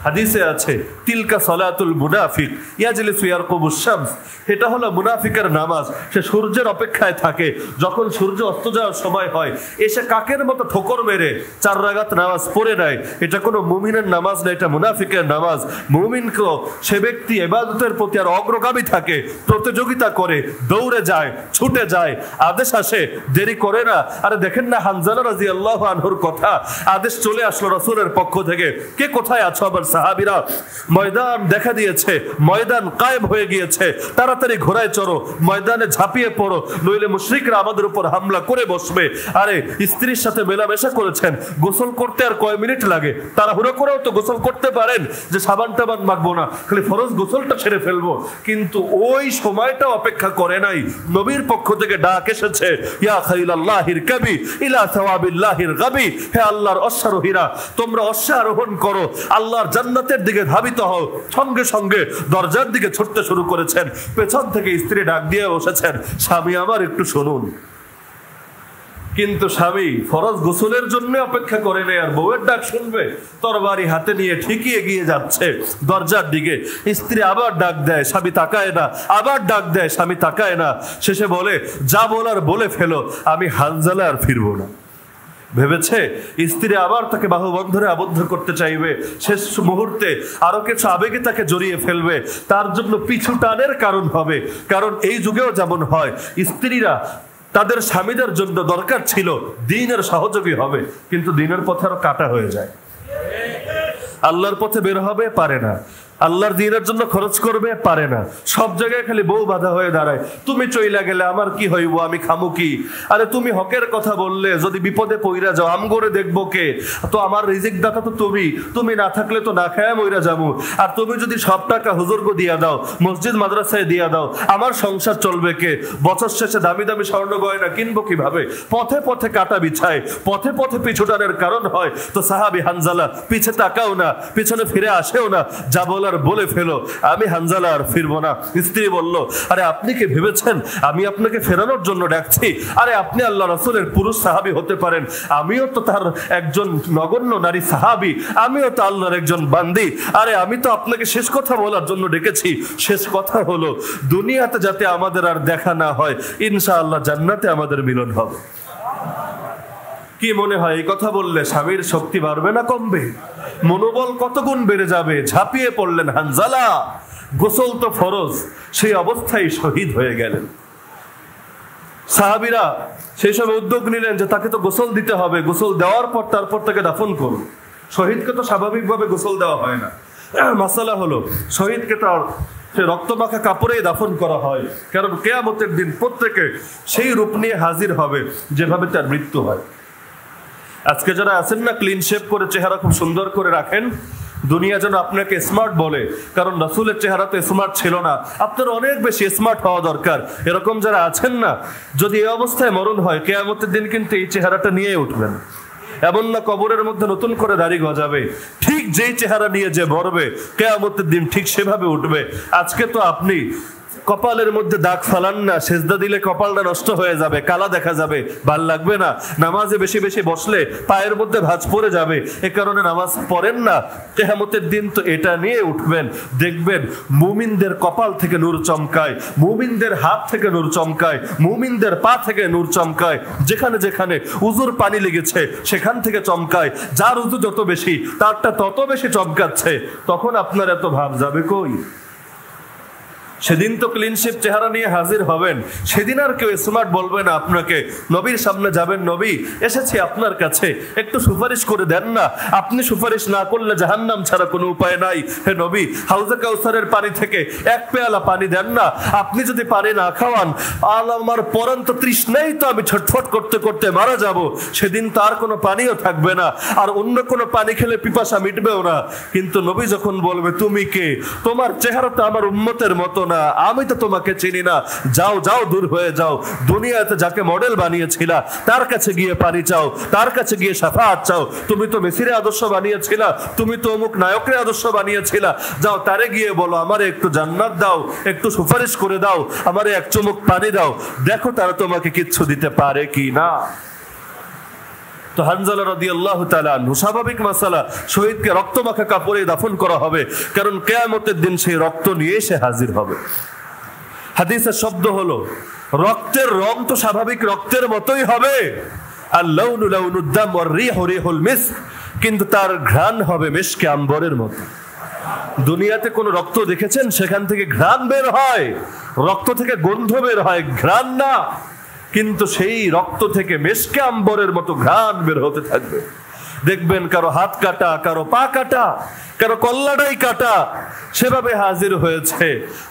হাদিসে আছে তিলকা সালাতুল মুনাফিক ইয়াজলিসু ইয়ারকুবুশ শামস, এটা হলো মুনাফিকের নামাজ। সে সূর্যের অপেক্ষায় থাকে, যখন সূর্য অস্ত যাওয়ার সময় হয় এসে কাকের মতো ঠোকর মেরে 4 রাকাত নামাজ পড়ে নেয়। এটা কোনো মুমিনের নামাজ না, এটা মুনাফিকের নামাজ। মুমিনকে সে ব্যক্তি ইবাদতের প্রতি আর অগ্রগামী থাকে, প্রতিযোগিতা করে, দৌড়ে যায়, ছুটে যায়, আদেশ আসে, দেরি করে না। আরে দেখেন না হানজালা রাদিয়াল্লাহু আনহুর কথা, আদেশ চলে আসলো রাসূলের পক্ষ থেকে, কে কোথায় আছো? আবার সাহাবীরা ময়দান দেখা দিয়েছে, ময়দান কায়েম হয়ে গিয়েছে, তাড়াতাড়ি ঘোড়ায় চড়ো, ময়দানে ঝাঁপিয়ে পড়ো, নইলে মুশরিকরা আমাদের উপর হামলা করে বসবে। আরে স্ত্রীর সাথে মেলামেশা করেছেন, গোসল করতে আর কয় মিনিট লাগে, তাড়াহুড়ো করেও তো গোসল করতে পারেন যে সাবান টাবান মাখবো না, খালি ফরজ গোসলটা ছেড়ে ফেলবো। কিন্তু ওই সময়টা অপেক্ষা করে নাই, নবীর পক্ষ থেকে ডাক এসেছে, ইয়া খাইলাল্লাহির কাবি ইলা সাওয়াবিল্লাহির গাবি, হে আল্লাহর অশ্বারোহীরা তোমরা অশ্বারোহণ করো, আল্লাহর জান্নাতের দিকে ধাবিত হও। সঙ্গে সঙ্গে দরজার দিকে ছুটতে শুরু করেছেন। পেছন থেকে স্ত্রী ডাক দিয়ে বসেছেন, স্বামী আমার একটু শুনুন। কিন্তু স্বামী ফরজ গোসলের জন্য অপেক্ষা করে নেই, আর বউয়ের ডাক শুনবে, তরবারি হাতে নিয়ে ঠিকই এগিয়ে যাচ্ছে দরজার দিকে। স্ত্রী আবার ডাক দেয়, স্বামী তাকায় না, আবার ডাক দেয়, স্বামী তাকায় না। শেষে বলে, যা বলার বলে ফেলো, আমি হানজালা আর ফিরবো না। ভেবেছে স্ত্রী আবার তাকে বাহুবন্ধনে আবদ্ধ করতে চাইবে, শেষ মুহূর্তে আরো কিছু আবেগে তাকে জড়িয়ে ফেলবে, তার জন্য পিছু টানের কারণ হবে। কারণ এই যুগেও যেমন হয়, স্ত্রীরা তাদের স্বামীদের জন্য দরকার ছিল দ্বীনের সহযোগী হবে, কিন্তু দ্বীনের পথে আরো কাটা হয়ে যায়। আল্লাহর পথে বের হবে, পারে না। আল্লাহর দ্বীনের জন্য খরচ করবে, পারে না। সব জায়গায় খালি বউ বাধা হয়ে দাঁড়ায়, তুমি চইলা গেলে আমার কি হইব, আমি খামু কি? আরে তুমি হকের কথা বললে যদি বিপদে পইরা যাও, আম করে দেখবো কে? তো আমার রিজিক দাতা তো তুমি না থাকলে তো না খায়া মইরা যাবো। আর তুমি যদি সব টাকা হুজুরকে দিয়া দাও, মসজিদ মাদ্রাসায় দিয়া দাও, আমার সংসার চলবে কে? বছর শেষে দামি দামি স্বর্ণ গয়না কিনবো কিভাবে? পথে পথে কাটা বিছায়, পথে পথে পিছুটানের কারণ হয়। তো সাহাবী হানজালা পিছে তাকাও না, পিছনে ফিরে আসেও না, যা বলার বলে ফেলো, আমি হানজালা আর ফিরবো না। স্ত্রী বলল, আরে আপনি কি ভেবেছেন আমি আপনাকে ফেরানোর জন্য ডাকছি? আরে আপনি আল্লাহ রাসূলের পুরুষ সাহাবী হতে পারেন, আমিও তো তার একজন নগণ্য নারী সাহাবী, আমিও তো আল্লাহর একজন বান্দি। আরে আমি তো আপনাকে শেষ কথা বলার জন্য ডেকেছি। শেষ কথা হলো, দুনিয়াতে যাতে আমাদের আর দেখা না হয়, ইনশাআল্লাহ জান্নাতে আমাদের মিলন হবে। কি মনে হয় এই কথা বললে স্বামীর শক্তি বাড়বে না কমবে? মনোবল কত গুণ বেড়ে যাবে। ঝাঁপিয়ে পড়লেন হানজালা, গোসল তো ফরজ, সেই অবস্থায় শহীদ হয়ে গেলেন। সাহাবীরা সেই সময় উদ্যোগ নিলেন যে তাকে তো গোসল দিতে হবে, গোসল দেওয়ার পর তারপর তাকে দাফন করুন। শহীদকে তো স্বাভাবিকভাবে গোসল দেওয়া হয় না। মাসালা হলো, শহীদকে তো সে রক্তমাখা কাপড়েই দাফন করা হয়, কারণ কিয়ামতের দিন প্রত্যেকে সেই রূপ নিয়ে হাজির হবে যেভাবে তার মৃত্যু হয়। আজকে যারা আছেন না ক্লিন শেপ করে চেহারা খুব সুন্দর করে রাখেন, দুনিয়া যেন আপনাকে স্মার্ট বলে, কারণ রাসূলের চেহারা তো স্মার্ট ছিল না, আপনার অনেক বেশি স্মার্ট হওয়া দরকার। এরকম যারা আছেন না, যদি এই অবস্থায় মরণ হয়, কিয়ামতের দিন কিন্তু এই চেহারাটা নিয়ে উঠবেন। এমন না কবরের মধ্যে নতুন করে দাড়ি গজাবে, ঠিক যেই চেহারা নিয়ে যে মরবে কিয়ামতের দিন ঠিক সেভাবে উঠবে। আজকে তো আপনি কপালের মধ্যে দাগ ফালান না, সেজদা দিলে কপালটা নষ্ট হয়ে যাবে, কালা দেখা যাবে, ভাল লাগবে না। নামাজে বেশি বেশি বসলে পায়ের মধ্যে ভাঁজ পড়ে যাবে, এ কারণে নামাজ পড়েন না। কিয়ামতের দিন তো এটা নিয়ে উঠবেন, দেখবেন মুমিনদের কপাল থেকে নূর চমকায়, মুমিনদের হাত থেকে নূর চমকায়, মুমিনদের পা থেকে নূর চমকায়, যেখানে যেখানে উজুর পানি লেগেছে সেখান থেকে চমকায়। যার উজু যত বেশি তারটা তত বেশি চমকাচ্ছে, তখন আপনার এত ভাব যাবে কই? সেদিন তো ক্লিনশিপ চেহারা নিয়ে হাজির হবেন, সেদিন আর কেউ স্মার্ট বলবে না আপনাকে। নবীর সামনে যাবেন, নবী এসেছি আপনার কাছে, একটু সুপারিশ করে দেন না, আপনি সুপারিশ না করলে জাহান্নাম ছাড়া কোনো উপায় নাই। হে নবী, হাউজে কাউসারের পানি থেকে এক পেয়ালা পানি দেন না, আপনি যদি পানি না খাওয়ান আমার পরন্ত তৃষ্ণাই তো আমি ছটফট করতে করতে মারা যাব, সেদিন তার কোনো পানিও থাকবে না, আর অন্য কোনো পানি খেলে পিপাসা মিটবেও না। কিন্তু নবী যখন বলবে তুমি কে, তোমার চেহারা তো আমার উম্মতের মতো না, আমি তো তোমাকে চিনি না, যাও যাও দূর হয়ে যাও, দুনিয়াতে যাকে মডেল বানিয়েছিলা তার কাছে গিয়ে পানি চাও, তার কাছে গিয়ে শাফাআত চাও। তুমি তো মেসিরে আদর্শ বানিয়েছিলা, তুমি তো অমুক নায়কের আদর্শ বানিয়েছিলা, যাও তারে গিয়ে বলো আমারে একটু জান্নাত দাও, একটু সুপারিশ করে দাও, আমারে এক চুমুক পানি দাও, দেখো তারা তোমাকে কিচ্ছু দিতে পারে কি না। তো হানজালা রাদিয়াল্লাহু তাআলা আনহু, স্বাভাবিক মাসালা, শহীদকে রক্তমাখা কাপড়ে দাফন করা হবে, কারণ কিয়ামতের দিন সেই রক্ত নিয়ে সে হাজির হবে। হাদিসের শব্দ হলো রক্তের রং তো স্বাভাবিক রক্তের মতোই হবে, আর লাউনু লাউনুদ দাম ওয়ার রিহু রিহুল মিস্ক, কিন্তু তার ঘ্রাণ হবে মিশকে আম্বরের মতো। দুনিয়াতে কোন রক্ত দেখেছেন সেখান থেকে ঘ্রাণ বের হয়? রক্ত থেকে গন্ধ বের হয়, ঘ্রাণ না। কিন্তু সেই রক্ত থেকে মিশকে আম্বরের মতো ঘ্রাণ বের হতে থাকবে। দেখবেন কারো হাত কাটা, কারো পা কাটা, কারো কল্লাটাই কাটা, সেভাবে হাজির হয়েছে,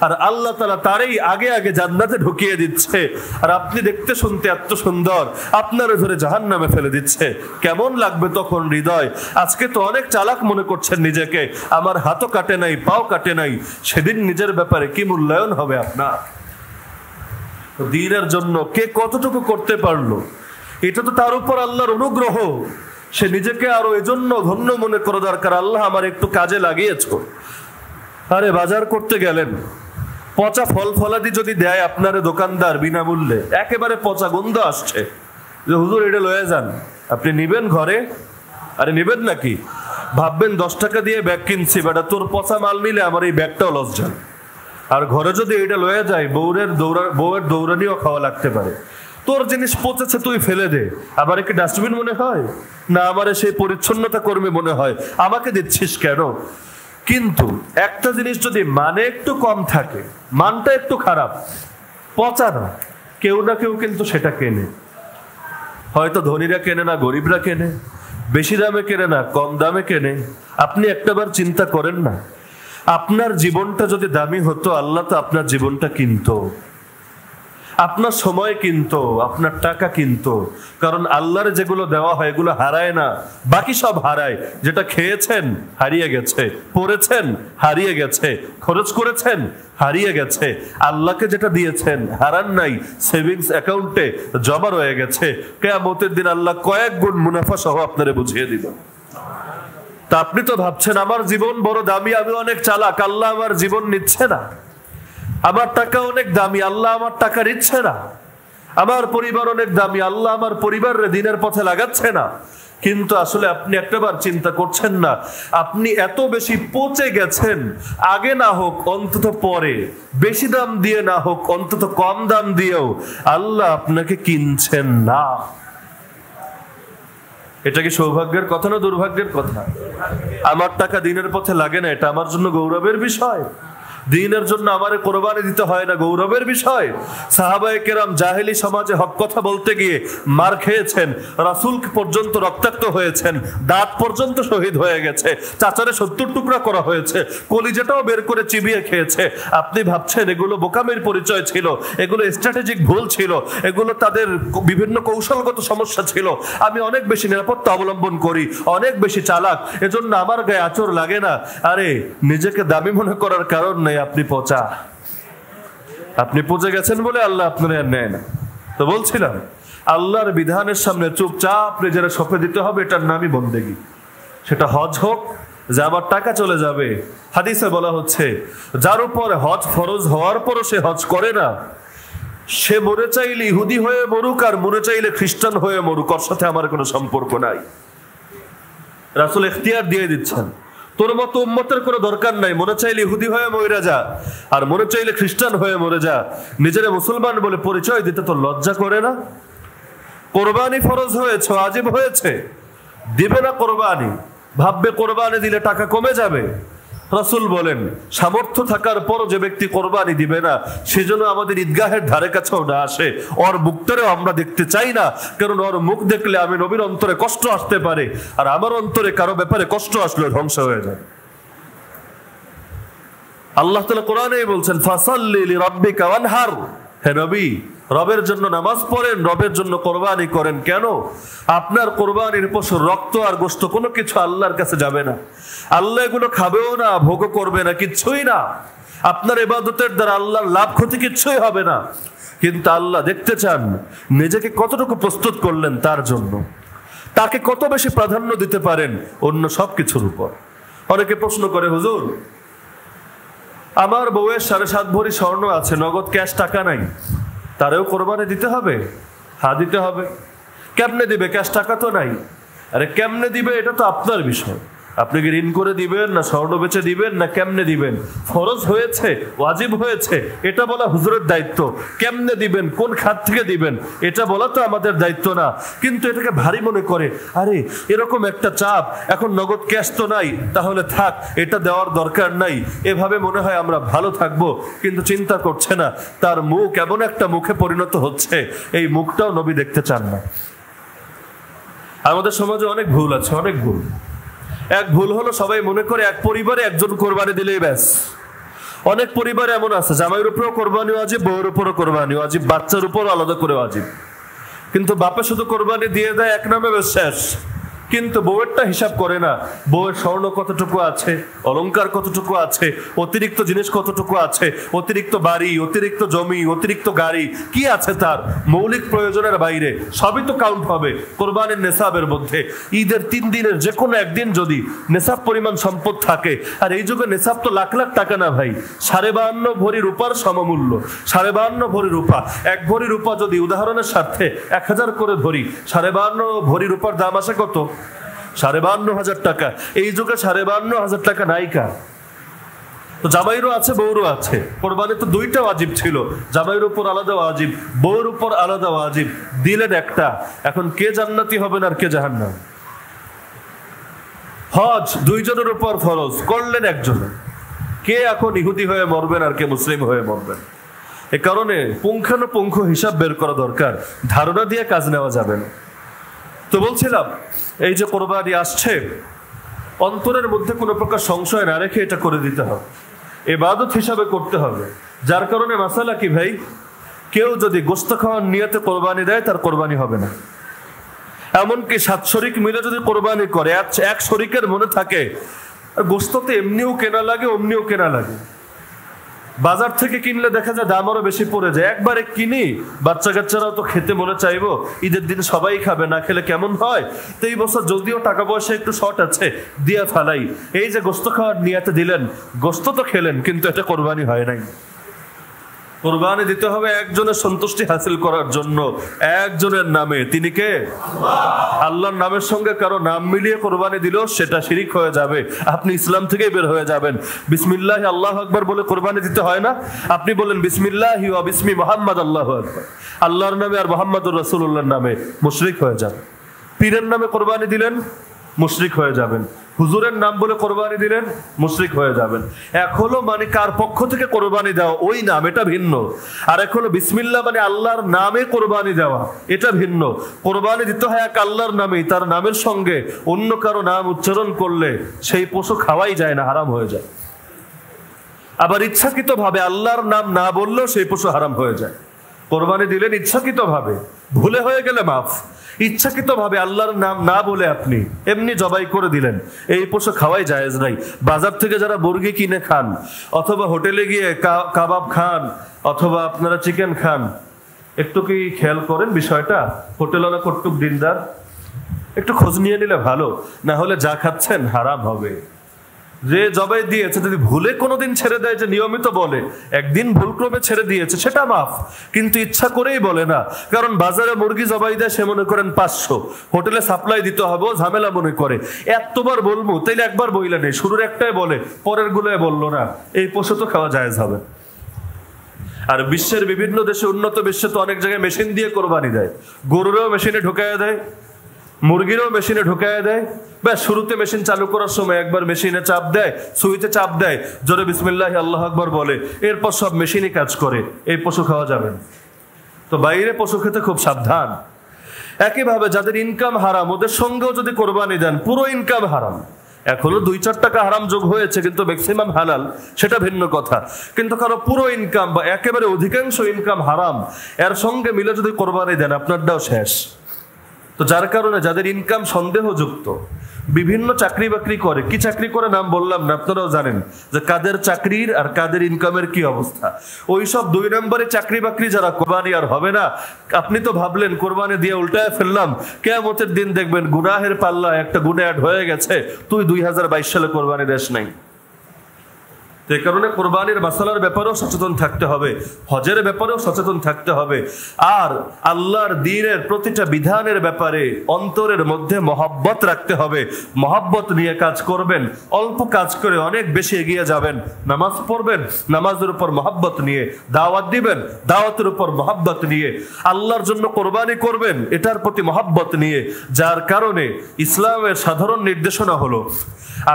আর আল্লাহ তাআলা তারই আগে আগে জান্নাতে ঢুকিয়ে দিচ্ছে, আর আপনি দেখতে শুনতে এত সুন্দর, আপনারা ধরে জাহান্নামে ফেলে দিচ্ছে। কেমন লাগবে তখন হৃদয়? আজকে তো অনেক চালাক মনে করছেন নিজেকে, আমার হাতও কাটে নাই, পাও কাটে নাই, সেদিন নিজের ব্যাপারে কি মূল্যায়ন হবে আপনার? দ্বীনের জন্য কে কতটুকু করতে পারলো, এটা তো তার উপর আল্লাহর অনুগ্রহ। সে নিজেকে আরো এজন্য ধন্য মনে করা দরকার, আল্লাহ আমার একটু কাজে লাগিয়েছ। আরে বাজার করতে গেলেন, পচা ফল ফলাদি যদি দেয় আপনার দোকানদার বিনামূল্যে, একেবারে পচা গন্ধ আসছে, যে হুজুর এটা লয়ে যান, আপনি নিবেন ঘরে? আরে নিবেন নাকি? ভাববেন 10 টাকা দিয়ে ব্যাগ কিনছি, বেটা তোর পচা মাল নিলে আমার এই ব্যাগটাও লস যান। আর ঘরে যদি এটা লয়ে যায়, বউয়ের দৌড়ানিও খাওয়া লাগতে পারে। তোর জিনিস পচেছে, তুই ফেলে দে। আবার কি ডাস্টবিন মনে হয় না? আমার সেই পরিচ্ছন্নতা কর্মী মনে হয়, আমাকে দিচ্ছিস কেন? কিন্তু একটা জিনিস যদি মানে একটু কম থাকে, মানটা একটু খারাপ, পচা না, কেউ না কেউ কিন্তু সেটা কেনে। হয়তো ধনীরা কেনে না, গরিবরা কেনে, বেশি দামে কেনে না, কম দামে কেনে। আপনি একটাবার চিন্তা করেন না, আপনার জীবনটা যদি দামি হতো, আল্লাহ তো আপনার জীবনটা কিনতো, আপনার সময় কিনতো, আপনার টাকা কিনতো। কারণ আল্লাহর যেগুলো দেওয়া হয় এগুলো হারায় না, বাকি সব হারায়। যেটা খেয়েছেন হারিয়ে গেছে, পড়েছেন হারিয়ে গেছে, খরচ করেছেন হারিয়ে গেছে। আল্লাহকে যেটা দিয়েছেন হারান নাই, সেভিংস অ্যাকাউন্টে জমা রয়ে গেছে। কিয়ামতের দিন আল্লাহ কয়েক গুণ মুনাফা সহ আপনারে বুঝিয়ে দিবেন। তা আপনি তো ভাবছেন আমার জীবন বড় দামি, আমি অনেক চালাক, আল্লাহ আমার জীবন নিচ্ছে না। আমার টাকা অনেক দামি, আল্লাহ আমার টাকা নিচ্ছে না। আমার পরিবার অনেক দামি, আল্লাহ আমার পরিবারের দিনের পথে লাগাচ্ছে না। কিন্তু আসলে আপনি একটাবার চিন্তা করছেন না, আপনি এত বেশি পচে গেছেন, আগে না হোক অন্তত পরে, বেশি দাম দিয়ে না হোক অন্তত কম দাম দিয়েও আল্লাহ আপনাকে কিনছেন না। এটা কি সৌভাগ্যের কথা না দুর্ভাগ্যের কথা? আমার টাকা দিনের পথে লাগে না, এটা আমার জন্য গৌরবের বিষয়। দ্বীনের জন্য আমারে কোরবানি দিতে হয় না, গৌরবের বিষয়। সাহাবায়ে কেরাম জাহেলি সমাজে হক কথা বলতে গিয়ে মার খেয়েছেন, রাসূল পর্যন্ত রক্তাক্ত হয়েছেন, দাঁত পর্যন্ত শহীদ হয়ে গেছে, চাচারে 70 টুকরা করা হয়েছে, কলিজাটাও বের করে চিবিয়ে খেয়েছে। আপনি ভাবছেন এগুলো বোকামের পরিচয় ছিল, এগুলো স্ট্র্যাটেজিক ভুল ছিল, এগুলো তাদের বিভিন্ন কৌশলগত সমস্যা ছিল। আমি অনেক বেশি নিরাপত্তা অবলম্বন করি, অনেক বেশি চালাক, এজন্য আমার গায়ে আঁচড় লাগে না। আরে নিজেকে দামি মনে করার কারণ নেই, আপনি পচা, আপনি পচে গেছেন বলে আল্লাহ আপনার আর নেয় না। তো বলছিলাম আল্লাহর বিধানের সামনে চুপচাপ নিজেরা সঁপে দিতে হবে, এটার নামই বন্দেগী। সেটা হজ হোক, যে আমার টাকা চলে যাবে। হাদিসে বলা হচ্ছে যার উপর হজ ফরজ হওয়ার পরও সে হজ করে না, সে মরে চাইলে ইহুদি হয়ে মরুক আর মরে চাইলে খ্রিস্টান হয়ে মরুক, ওর সাথে আমার কোনো সম্পর্ক নাই। রাসূল ইখতিয়ার দিয়ে দিচ্ছেন, তোর মতো উম্মতের কোনো দরকার নাই, মনে চাইলে ইহুদি হয়ে মরে যা আর মনে চাইলে খ্রিস্টান হয়ে মরে যা। নিজেরা মুসলমান বলে পরিচয় দিতে তো লজ্জা করে না? কোরবানি ফরজ হয়েছে, ওয়াজিব হয়েছে, দিবে না কোরবানি, ভাববে কোরবানি দিলে টাকা কমে যাবে। রাসূল বলেন সামর্থ্য থাকার পরও যে ব্যক্তি কোরবানি দিবে না সেজন্য আমাদের ঈদগাহের ধারে কাছেও না আসে। ওর মুখটারেও আমরা দেখতে চাই না, কারণ ওর মুখ দেখলে আমি নবীর অন্তরে কষ্ট আসতে পারে, আর আমার অন্তরে কারো ব্যাপারে কষ্ট আসলে ধ্বংস হয়ে যায়। আল্লাহ তাআলা কোরআনেই বলছেন ফাসাল্লি লিরাব্বিকা ওয়ানহার, হে নবী রবের জন্য নামাজ পড়েন, রবের জন্য কোরবানি করেন। কেন? আপনার কোরবানির পশুর রক্ত আর গোশত কোনো কিছু আল্লাহর কাছে যাবে না, আল্লাহ এগুলো খাবেও না, ভোগও করবে না, কিচ্ছুই না। আপনার ইবাদতের দ্বারা আল্লাহর লাভ ক্ষতি কিচ্ছুই হবে না, কিন্তু আল্লাহ দেখতে চান নিজেকে কতটুকু প্রস্তুত করলেন তার জন্য, তাকে কত বেশি প্রাধান্য দিতে পারেন অন্য সবকিছুর উপর। অনেকে প্রশ্ন করে, হুজুর আমার বউয়ের 7.5 ভরি স্বর্ণ আছে, নগদ ক্যাশ টাকা নাই, তারেও কোরবানি দিতে হবে? হ্যাঁ দিতে হবে। কেমনে দিবে? ক্যাশ টাকা তো নাই। আরে কেমনে দিবে এটা তো আপনার বিষয়, আপনি কি ঋণ করে দিবেন না স্বর্ণ বেচে দিবেন না কেমনে দিবেন? ফরজ হয়েছে, ওয়াজিব হয়েছে, এটা বলা হুজুরের দায়িত্ব। কেমনে দিবেন, কোন খাত থেকে দিবেন, এটা বলা তো আমাদের দায়িত্ব না। কিন্তু এটাকে ভারী মনে করে, আরে এরকম একটা চাপ, এখন নগদ ক্যাশ তো নাই, তাহলে থাক, এটা দেওয়ার দরকার নাই, এভাবে মনে হয় আমরা ভালো থাকবো। কিন্তু চিন্তা করছে না তার মুখ এমন একটা মুখে পরিণত হচ্ছে, এই মুখটাও নবী দেখতে চান না। আমাদের সমাজে অনেক ভুল আছে, অনেক ভুল। এক ভুল হলো সবাই মনে করে এক পরিবারে একজন কোরবানি দিলেই ব্যাস। অনেক পরিবারে এমন আছে জামাইয়ের উপরও কোরবানি ওয়াজিব, বউয়ের উপরও কোরবানি ওয়াজিব, বাচ্চার উপরও আলাদা করে ওয়াজিব। কিন্তু বাপে শুধু কোরবানি দিয়ে দেয় এক নামে, বেশ শেষ। কিন্তু বউয়েরটা হিসাব করে না, বউয়ের স্বর্ণ কতটুকু আছে, অলংকার কতটুকু আছে, অতিরিক্ত জিনিস কতটুকু আছে, অতিরিক্ত বাড়ি, অতিরিক্ত জমি, অতিরিক্ত গাড়ি কি আছে তার, মৌলিক প্রয়োজনের বাইরে সবই তো কাউন্ট হবে কোরবানির নেশাবের মধ্যে। ঈদের 3 দিনের যে কোনো একদিন যদি নেশাব পরিমাণ সম্পদ থাকে, আর এই যুগে নেশাব তো লাখ লাখ টাকা না ভাই, 52.5 ভরি রূপার সমমূল্য। 52.5 ভরি রূপা, 1 ভরি রূপা যদি উদাহরণের স্বার্থে 1000 করে ধরি, 52.5 ভরি রূপার দাম আসে কত? 52,500 টাকা। এই যুগে 52,500 টাকা নাইকা। তো জামাইরও আছে, বউরও আছে। কোরবানি তো 2টা ওয়াজিব ছিল, জামাইয়ের উপর আলাদা ওয়াজিব, বউর উপর আলাদা ওয়াজিব। দিলেন একটা, এখন কে জান্নাতি হবেন আর কে জাহান্নাম? হজ 2 জনের উপর ফরজ, করলেন একজনে, কে এখন ইহুদি হয়ে মরবেন আর কে মুসলিম হয়ে মরবেন? এ কারণে পুঙ্খানুপুঙ্খ হিসাব বের করা দরকার, ধারণা দিয়ে কাজ নেওয়া যাবে না। তো বলছিলাম এই যে কোরবানি আসছে, অন্তরের মধ্যে কোনো প্রকার সংশয় না রেখে এটা করে দিতে হবে, ইবাদত হিসাবে করতে হবে। যার কারণে মাসালা কি ভাই, কেউ যদি গোশত খাওয়ার নিয়তে কোরবানি দেয় তার কোরবানি হবে না। এমনকি 7 শরিক মিলে যদি কোরবানি করে, এক শরিকের মনে থাকে গোশত তো এমনিও কেনা লাগে অমনিও কেনা লাগে, বাজার থেকে কিনলে দেখা যায় দাম আরো বেশি পড়ে যায়, একবারে কিনি, বাচ্চা কাচ্চারাও তো খেতে মনে চাইবো, ঈদের দিন সবাই খাবে, না খেলে কেমন হয়। তো এই বছর যদিও টাকা পয়সা একটু শর্ট আছে, দিয়া ফেলাই। এই যে গোশত খাওয়ার নিয়াতে দিলেন, গোশত তো খেলেন কিন্তু এটা কোরবানি হয় নাই। কোরবানি দিতে হবে একজনের সন্তুষ্টি হাসিল করার জন্য, একজনের নামে। তিনি কে? আল্লাহর নামের সঙ্গে কারো নাম মিলিয়ে কোরবানি দিলেও সেটা শিরিক হয়ে যাবে, আপনি ইসলাম থেকেই বের হয়ে যাবেন। বিসমিল্লাহ আল্লাহু আকবার বলে কোরবানি দিতে হয় না? আপনি বলেন বিসমিল্লাহি ওয়া বিসমি মুহাম্মদ আল্লাহু আকবার, আল্লাহর নামে আর মুহাম্মদুর রাসূলুল্লাহর নামে, মুশরিক হয়ে যাবেন। পীরের নামে কোরবানি দিলেন, মুশরিক হয়ে যাবেন। হুজুরের নাম বলে কোরবানি দিলেন, মুশরিক হয়ে যাবেন। এক হলো মানে কার পক্ষ থেকে কোরবানি দেওয়া, ওই নাম, এটা ভিন্ন। আর এক হলো বিসমিল্লাহ মানে আল্লাহর নামে কোরবানি দেওয়া, এটা ভিন্ন। কোরবানি দিতে হয় এক আল্লাহর নামেই, তার নামের সঙ্গে অন্য কারো নাম উচ্চারণ করলে সেই পশু খাওয়াই যায় না, হারাম হয়ে যায়। আবার ইচ্ছাকৃতভাবে আল্লাহর নাম না বললেও সেই পশু হারাম হয়ে যায়। কোরবানি দিলেন ইচ্ছাকৃতভাবে, ভুলে হয়ে গেলে মাফ। ইচ্ছাকৃতভাবে আল্লাহর নাম না বলে আপনি এমনি জবাই করে দিলেন, এই পশু খাওয়াই জায়েজ নাই। বাজার থেকে যারা মুরগি কিনে খান, অথবা হোটেলে গিয়ে কাবাব খান, অথবা আপনারা চিকেন খান, একটু কি খেয়াল করেন বিষয়টা? হোটেলওয়ালা কটুক দিনদার, একটু খোঁজ নিয়ে নিলে ভালো, না হলে যা খাচ্ছেন হারাম হবে। যে জবাই দিয়েছে যদি ভুলে কোনোদিন ছেড়ে দেয়, যে নিয়মিত বলে, একদিন ভুলক্রমে ছেড়ে দিয়েছে, সেটা মাফ, কিন্তু ইচ্ছা করেই বলে না। কারণ বাজারে মুরগি জবাই দেয়, সে মনে করেন 500, হোটেলে সাপ্লাই দিতে হবে, ঝামেলা মনে করে। এতবার বলবো, তাইলে একবার বইলে নেই, শুরুর একটাই বলে, পরের গুলোয় বললো না, এই পশু তো খাওয়া জায়েজ হবে। আর বিশ্বের বিভিন্ন দেশে, উন্নত বিশ্বে তো অনেক জায়গায় মেশিন দিয়ে কোরবানি দেয়, গরুরাও মেশিনে ঢুকাইয়া দেয়, মুরগিরও মেশিনে ঢুকায় দেয়, ব্যাস শুরুতে মেশিন চালু করার সময় একবার মেশিনে চাপ দেয়, সুইচে চাপ দেয়, জোরে বিসমিল্লাহি আল্লাহু আকবার বলে, এরপর সব মেশিনই কাজ করে। এই পশু খাওয়া যাবে না। তো বাইরে পশু খেতে খুব সাবধান। একইভাবে যাদের ইনকাম হারাম, ওদের সঙ্গেও যদি কোরবানি দেন, পুরো ইনকাম হারাম। এখনো 2-4 টাকা হারাম যোগ হয়েছে, কিন্তু ম্যাক্সিমাম হালাল, সেটা ভিন্ন কথা। কিন্তু কারো পুরো ইনকাম বা একেবারে অধিকাংশ ইনকাম হারাম, এর সঙ্গে মিলে যদি কোরবানি দেন, আপনারটাও শেষ। তো যার কারণে যাদের ইনকাম সন্দেহযুক্ত, বিভিন্ন চাকরি বাকরি করে, কি চাকরি করে নাম বললাম না, আপনারাও জানেন যে কাদের চাকরির আর কাদের ইনকামের কি অবস্থা। ওই সব 2 নম্বরে চাকরি বাকরি যারা, কোরবানি আর হবে না। আপনি তো ভাবলেন কোরবানি দিয়ে উল্টায় ফেললাম, কিয়ামতের দিন দেখবেন গুনাহের পাল্লা একটা গুনাহ অ্যাড হয়ে গেছে, তুই 2022 সালে কোরবানি দেশ নাই। এই কারণে কোরবানির মাসালার ব্যাপারেও সচেতন থাকতে হবে, হজের ব্যাপারেও সচেতন থাকতে হবে। আর আল্লাহর দ্বীনের প্রতিটা বিধানের ব্যাপারে অন্তরের মধ্যে মহব্বত রাখতে হবে। মহব্বত নিয়ে কাজ করবেন, অল্প কাজ করে অনেক বেশি এগিয়ে যাবেন। নামাজ পড়বেন, নামাজের উপর মহব্বত নিয়ে। দাওয়াত দিবেন, দাওয়াতের উপর মহব্বত নিয়ে। আল্লাহর জন্য কোরবানি করবেন, এটার প্রতি মহব্বত নিয়ে। যার কারণে ইসলামের সাধারণ নির্দেশনা হলো,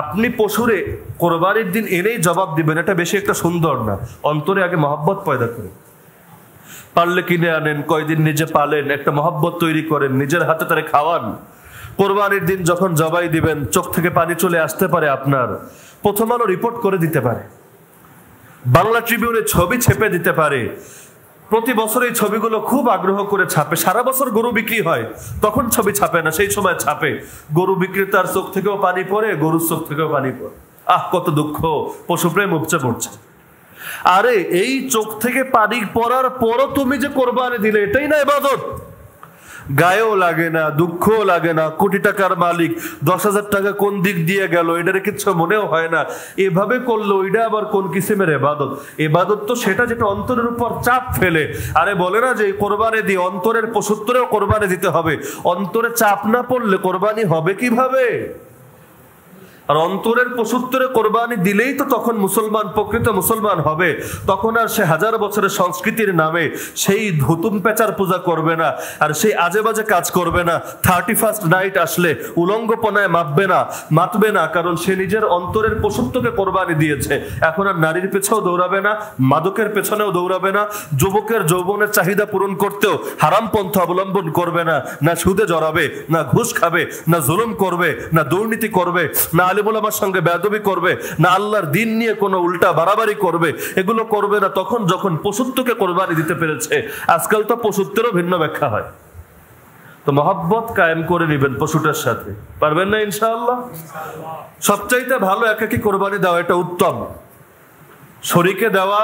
আপনি পশুরে কোরবানির দিন এনেই জবাব দিবেন, এটা বেশি একটা সুন্দর না। অন্তরে আগে মহব্বত পয়দা করেন। পারলে কিনে আনেন, কয়দিন নিজে পালেন, একটা মহব্বত তৈরি করেন, নিজের হাতে তারে খাওয়ান। কোরবানির দিন যখন জবাই দিবেন, চোখ থেকে পানি চলে আসতে পারে আপনার। প্রথম আলো রিপোর্ট করে দিতে পারে, বাংলা ট্রিবিউনে ছবি ছেপে দিতে পারে। প্রতি বছর এই ছবিগুলো খুব আগ্রহ করে ছাপে। সারা বছর গরু বিক্রি হয়, তখন ছবি ছাপে না, সেই সময় ছাপে। গরু বিক্রেতার চোখ থেকেও পানি পড়ে, গরুর চোখ থেকেও পানি পড়ে। আহ, কত দুঃখ, পশুপ্রেম উপচে পড়ছে। আরে এই চোখ থেকে পানি পড়ার পরও তুমি যে কোরবানি দিলে, এটাই না ইবাদত? গায়েও লাগে না, দুঃখও লাগে না, কোটি টাকার মালিক, 10,000 টাকা কোন দিক দিয়ে গেল এটারে কিচ্ছু মনেও হয় না। এভাবে করলো, ওইটা আবার কোন কিসিমের ইবাদত? ইবাদত তো সেটা যেটা অন্তরের উপর চাপ ফেলে। আরে বলে না যে কোরবানি দিয়ে অন্তরের পশুত্তরেও কোরবানি দিতে হবে। অন্তরে চাপ না পড়লে কোরবানি হবে কিভাবে? আর অন্তরের পশুত্তরে কোরবানি দিলেই তো তখন মুসলমান, প্রকৃত মুসলমান হবে। তখন আর সে 1000 বছরের সংস্কৃতির নামে সেই ধুতুম পেঁচার পূজা করবে না, আর সেই আজে বাজে কাজ করবে না। 31st নাইট আসলে উলঙ্গপনায় মাতবে না, কারণ সে নিজের অন্তরের পশুত্বকে কোরবানি দিয়েছে। এখন আর নারীর পেছনেও দৌড়াবে না, মাদকের পেছনেও দৌড়াবে না, যুবকের যৌবনের চাহিদা পূরণ করতেও হারাম পন্থা অবলম্বন করবে না। না সুদে জড়াবে, না ঘুষ খাবে, না জুলুম করবে, না দুর্নীতি করবে, না আলেমুলামার সঙ্গে বেয়াদবি করবে, না আল্লাহর দিন নিয়ে কোনো উল্টা বাড়াবাড়ি করবে। এগুলো করবে না তখন যখন পশুত্বকে কোরবানি দিতে পেরেছে। আজকাল তো পশুত্বেরও ভিন্ন ব্যাখ্যা হয়। তো মহব্বত কায়েম করে নেবেন পশুটার সাথে, পারবেন না ইনশাআল্লাহ? সবচাইতে ভালো একাকী কোরবানি দেওয়া, এটা উত্তম। শরীকে দেওয়া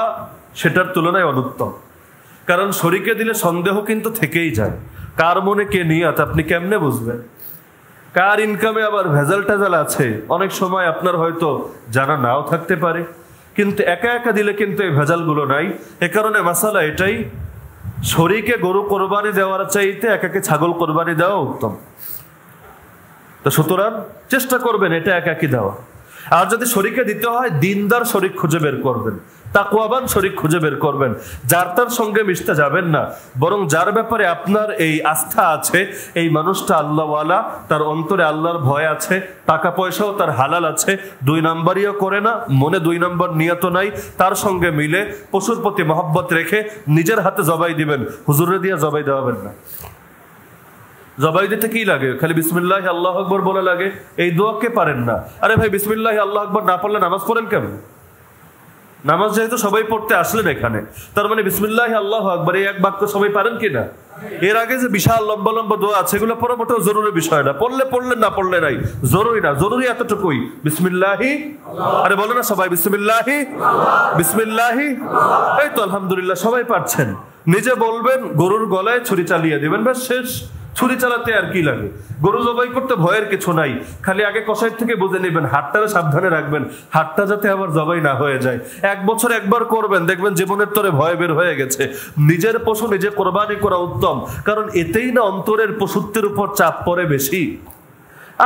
সেটার তুলনায় অনুত্তম। কারণ শরীকে দিলে সন্দেহ কিন্তু থেকেই যায়, কার মনে কে নিয়াত আপনি কেমনে বুঝবেন? কার ইনকামে আবার ভেজাল টেজাল আছে, অনেক সময় আপনার হয়তো জানা নাও থাকতে পারে। কিন্তু একা একা দিলে কিন্তু এই ভেজালগুলো নাই। এ কারণে মাসালা এটাই, শরীকে গরু কোরবানি দেওয়ার চাইতে একাকে ছাগল কোরবানি দেওয়া উত্তম। তো সুতরাং চেষ্টা করবেন এটা একাকি দেওয়া। আর যদি শরীকে দিতে হয়, দিনদার শরীক খুঁজে বের করবেন, তাকওয়াবান শরীক খুঁজে বের করবেন। যার তার সঙ্গে মিশতে যাবেন না, বরং যার ব্যাপারে আপনার এই আস্থা আছে, এই মানুষটা আল্লাহওয়ালা, তার অন্তরে আল্লাহর ভয় আছে, টাকা পয়সাও তার হালাল আছে, 2 নম্বরিও করে না, মনে 2 নম্বর নিয়ত নাই, তার সঙ্গে মিলে পশুর প্রতি মহব্বত রেখে নিজের হাতে জবাই দিবেন। হুজুরে দিয়ে জবাই দেওয়াবেন না। জবাই দিতে কি লাগে? খালি বিসমিল্লাহি আল্লাহু আকবার বলা লাগে। এই দোয়া কে পারেন না? আরে ভাই, বিসমিল্লাহি আল্লাহু আকবার না পড়লে নামাজ পড়েন কেন? নামাজ যেহেতু সবাই পড়তে আসলেন এখানে, তার মানে বিসমিল্লাহি আল্লাহু আকবার এই এক বাক্য সবাই পারেন কিনা? এর আগে যে বিশাল লম্বা লম্বা দোয়া আছে, এগুলো পড়া মোটেও জরুরি বিষয় না। পড়লে পড়লেন, না পড়লে নাই, জরুরি না। জরুরি এতটুকুই, বিসমিল্লাহি। আরে বলে না সবাই বিসমিল্লাহি বিসমিল্লাহি। এই তো আলহামদুলিল্লাহ সবাই পারছেন। নিজে বলবেন, গরুর গলায় ছুরি চালিয়ে দিবেন, ব্যাস শেষ। ছুরি চালাতে আর কি লাগে? গরু জবাই করতে ভয়ের কিছু নাই। খালি আগে কসাই থেকে বুঝে নেবেন, হাতটারে সাবধানে রাখবেন, হাতটা যাতে আবার জবাই না হয়ে যায়। 1 বছর একবার করবেন, দেখবেন জীবনের তরে ভয় বের হয়ে গেছে। নিজের পশু নিজে কোরবানি করা উত্তম, কারণ এতেই না অন্তরের পশুত্বের উপর চাপ পড়ে বেশি।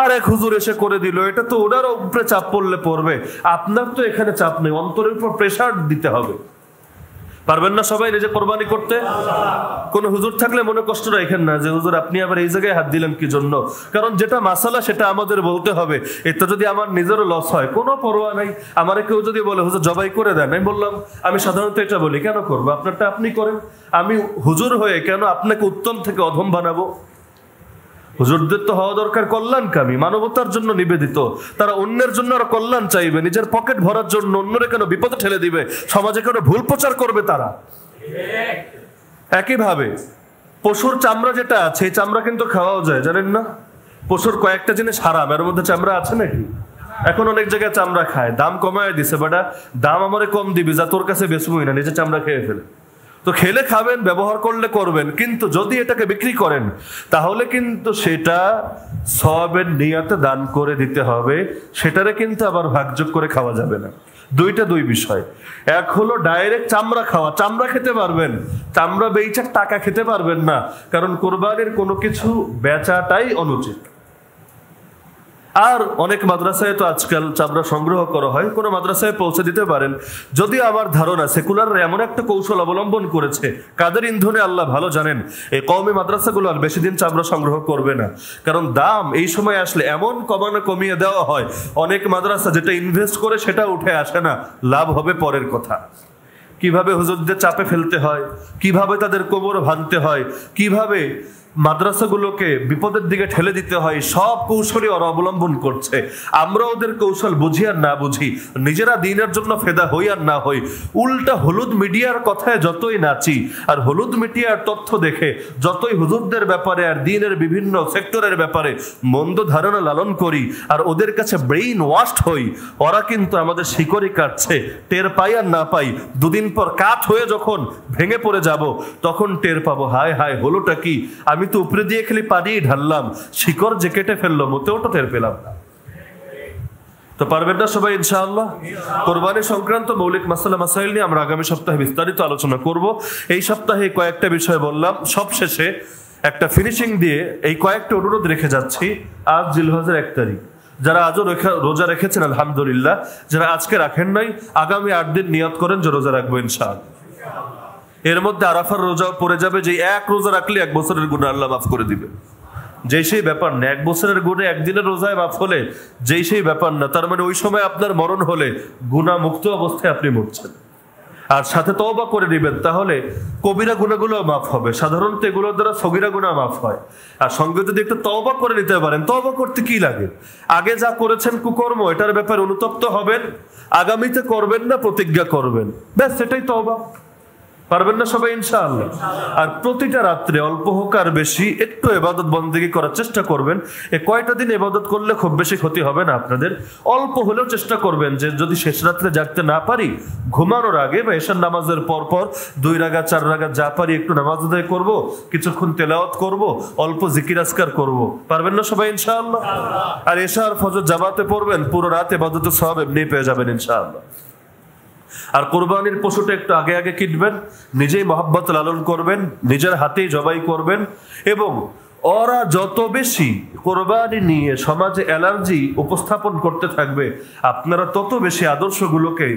আর এক হুজুর এসে করে দিল, এটা তো ওনার উপরে চাপ পড়লে পড়বে, আপনার তো এখানে চাপ নেই। অন্তরের উপর প্রেসার দিতে হবে। পারবেন না সবাই নিজে কোরবানি করতে? কোন হুজুর থাকলে মনে কষ্ট রাখেন না যে হুজুর আপনি আবার এই জায়গায় হাত দিলেন কি জন্য, কারণ যেটা মাসালা সেটা আমাদের বলতে হবে। এটা যদি আমার নিজেরও লস হয় কোনো পরোয়া নাই। আমারে কেউ যদি বলে হুজুর জবাই করে দেন, আমি বললাম আমি সাধারণত এটা বলি কেন করবো, আপনারটা আপনি করেন, আমি হুজুর হয়ে কেন আপনাকে উত্তম থেকে অধম বানাবো? হুজুরদের তো হওয়া দরকার কল্যাণকামী, মানবতার জন্য নিবেদিত। তারা অন্যের জন্য আর কল্যাণ চাইবে, নিজের পকেট ভরার জন্য অন্যরা কেন বিপদে ঠেলে দিবে, সমাজে কেন ভুল প্রচার করবে তারা। একইভাবে পশুর চামড়া যেটা আছে, এই চামড়া কিন্তু খাওয়াও যায়, জানেন না? পশুর কয়েকটা জিনিস হারাম, এর মধ্যে চামড়া আছে নাকি? এখন অনেক জায়গায় চামড়া খায়, দাম কমায় দিছে, বেটা দাম আমারে কম দিবি, যা তোর কাছে বেচবই না, নিজে চামড়া খেয়ে ফেলে। তো খেলে খাবেন, ব্যবহার করলে করবেন, কিন্তু যদি এটাকে বিক্রি করেন তাহলে কিন্তু সেটা সওয়াবের নিয়তে দান করে দিতে হবে, সেটারে কিন্তু আবার ভাগযোগ করে খাওয়া যাবে না। দুই বিষয়। এক হলো ডাইরেক্ট চামড়া খাওয়া, চামড়া খেতে পারবেন, চামড়া বেচে টাকা খেতে পারবেন না, কারণ কোরবানির কোনো কিছু বেচাটাই অনুচিত। আর অনেক মাদ্রাসায় তো আজকাল চামড়া সংগ্রহ করা হয়, কোনো মাদ্রাসায় পৌঁছে দিতে পারেন। যদি আমার ধারণা সেকুলাররা এমন একটা কৌশল অবলম্বন করেছে, কাদের ইন্ধনে আল্লাহ ভালো জানেন, এই কওমি মাদ্রাসাগুলো আর বেশি দিন চামড়া সংগ্রহ করবে না, কারণ দাম এই সময় আসলে এমন কমিয়ে দেওয়া হয়, অনেক মাদ্রাসা যেটা ইনভেস্ট করে সেটা উঠে আসে না, লাভ হবে পরের কথা। কিভাবে হুজুরদের চাপে ফেলতে হয়, কিভাবে তাদের কোমর ভাঙতে হয়, কিভাবে মাদ্রাসাগুলোকে বিপদের দিকে ঠেলে দিতে হয়, সব কৌশলই ওরা অবলম্বন করছে। আমরা ওদের কৌশল বুঝি আর না বুঝি, নিজেরা দিনের জন্য ফেদা হই আর না হই, উল্টা হলুদ মিডিয়ার কথায় যতই নাচি আর হলুদ মিডিয়ার তথ্য দেখে যতই হুজুরদের ব্যাপারে আর দিনের বিভিন্ন সেক্টরের ব্যাপারে মন্দ ধারণা লালন করি আর ওদের কাছে ব্রেইন ওয়াশড হই, ওরা কিন্তু আমাদের শিকড়ি কাটছে, টের পাই আর না পাই, দুদিন পর কাঠ হয়ে যখন ভেঙে পড়ে যাব তখন টের পাবো, হায় হায় হলোটা কি, আমি তো উপরে দিয়ে খালি পানি ঢাললাম, শিকড় যে কেটে ফেললো, মোটেও তো টের পেলাম না। তো পারবেন না সবাই ইনশাআল্লাহ? কোরবানি সংক্রান্ত মৌলিক মাসাইল নিয়ে আমরা আগামী সপ্তাহে বিস্তারিত আলোচনা করব। এই সপ্তাহে কয়েকটা বিষয় বললাম, সবশেষে একটা ফিনিশিং দিয়ে এই কয়েকটা অনুরোধ রেখে যাচ্ছি। আজ জিলহজের 1 তারিখ, যারা আজও রোজা রেখেছেন আলহামদুলিল্লাহ, যারা আজকে রাখেন নাই আগামী 8 দিন নিয়ত করেন যে রোজা রাখবো ইনশাআল্লাহ। এর মধ্যে আরাফার রোজাও পড়ে যাবে, যে এক রোজা রাখলে 1 বছরের গুনাহ আল্লাহ মাফ করে দিবে। যেই সেই ব্যাপার না, 1 বছরের গুনাহ একদিনের রোজায় মাফ হলে যেই সেই ব্যাপার না, তার মানে ওই সময় আপনার মরণ হলে গুনাহ মুক্ত অবস্থায় আপনি মরছেন। আর সাথে তওবা করে দিবেন, তাহলে কবিরা গুনাহগুলো মাফ হবে। সাধারণত এগুলোর দ্বারা সগীরা গুনাহ মাফ হয়। আর সঙ্গে যদি একটু তওবা করে নিতে পারেন, তওবা করতে কি লাগে, আগে যা করেছেন কুকর্ম এটার ব্যাপারে অনুতপ্ত হবেন, আগামীতে করবেন না প্রতিজ্ঞা করবেন, ব্যাস সেটাই তওবা। পারবেন না সবাই ইনশাআল্লাহ? আর প্রতিটা রাত্রে অল্প হোক আর বেশি একটু ইবাদত বন্দেগী করার চেষ্টা করবেন। এই কয়টা দিন ইবাদত করলে খুব বেশি ক্ষতি হবে না আপনাদের। অল্প হলেও চেষ্টা করবেন যে যদি শেষ রাত্রে জাগতে না পারি, ঘুমানোর আগে বা এশার নামাজের পর 2 রাকাত 4 রাকাত যা পারি একটু নামাজ আদায় করব, কিছুক্ষণ তেলাওয়াত করব, অল্প জিকির আজকার করব। পারবেন না সবাই ইনশাআল্লাহ? আর এশা আর ফজর জামাতে পড়বেন, পুরো রাত ইবাদতের সওয়াব এমনি পেয়ে যাবেন ইনশাআল্লাহ। আর কোরবানির পশুটা একটু আগে আগে কিনবেন, নিজেই মহব্বত লালন করবেন, নিজের হাতেই জবাই করবেন, এবং ওরা যত বেশি কোরবানি নিয়ে সমাজে অ্যালার্জি উপস্থাপন করতে থাকবে, আপনারা তত বেশি আদর্শগুলোকে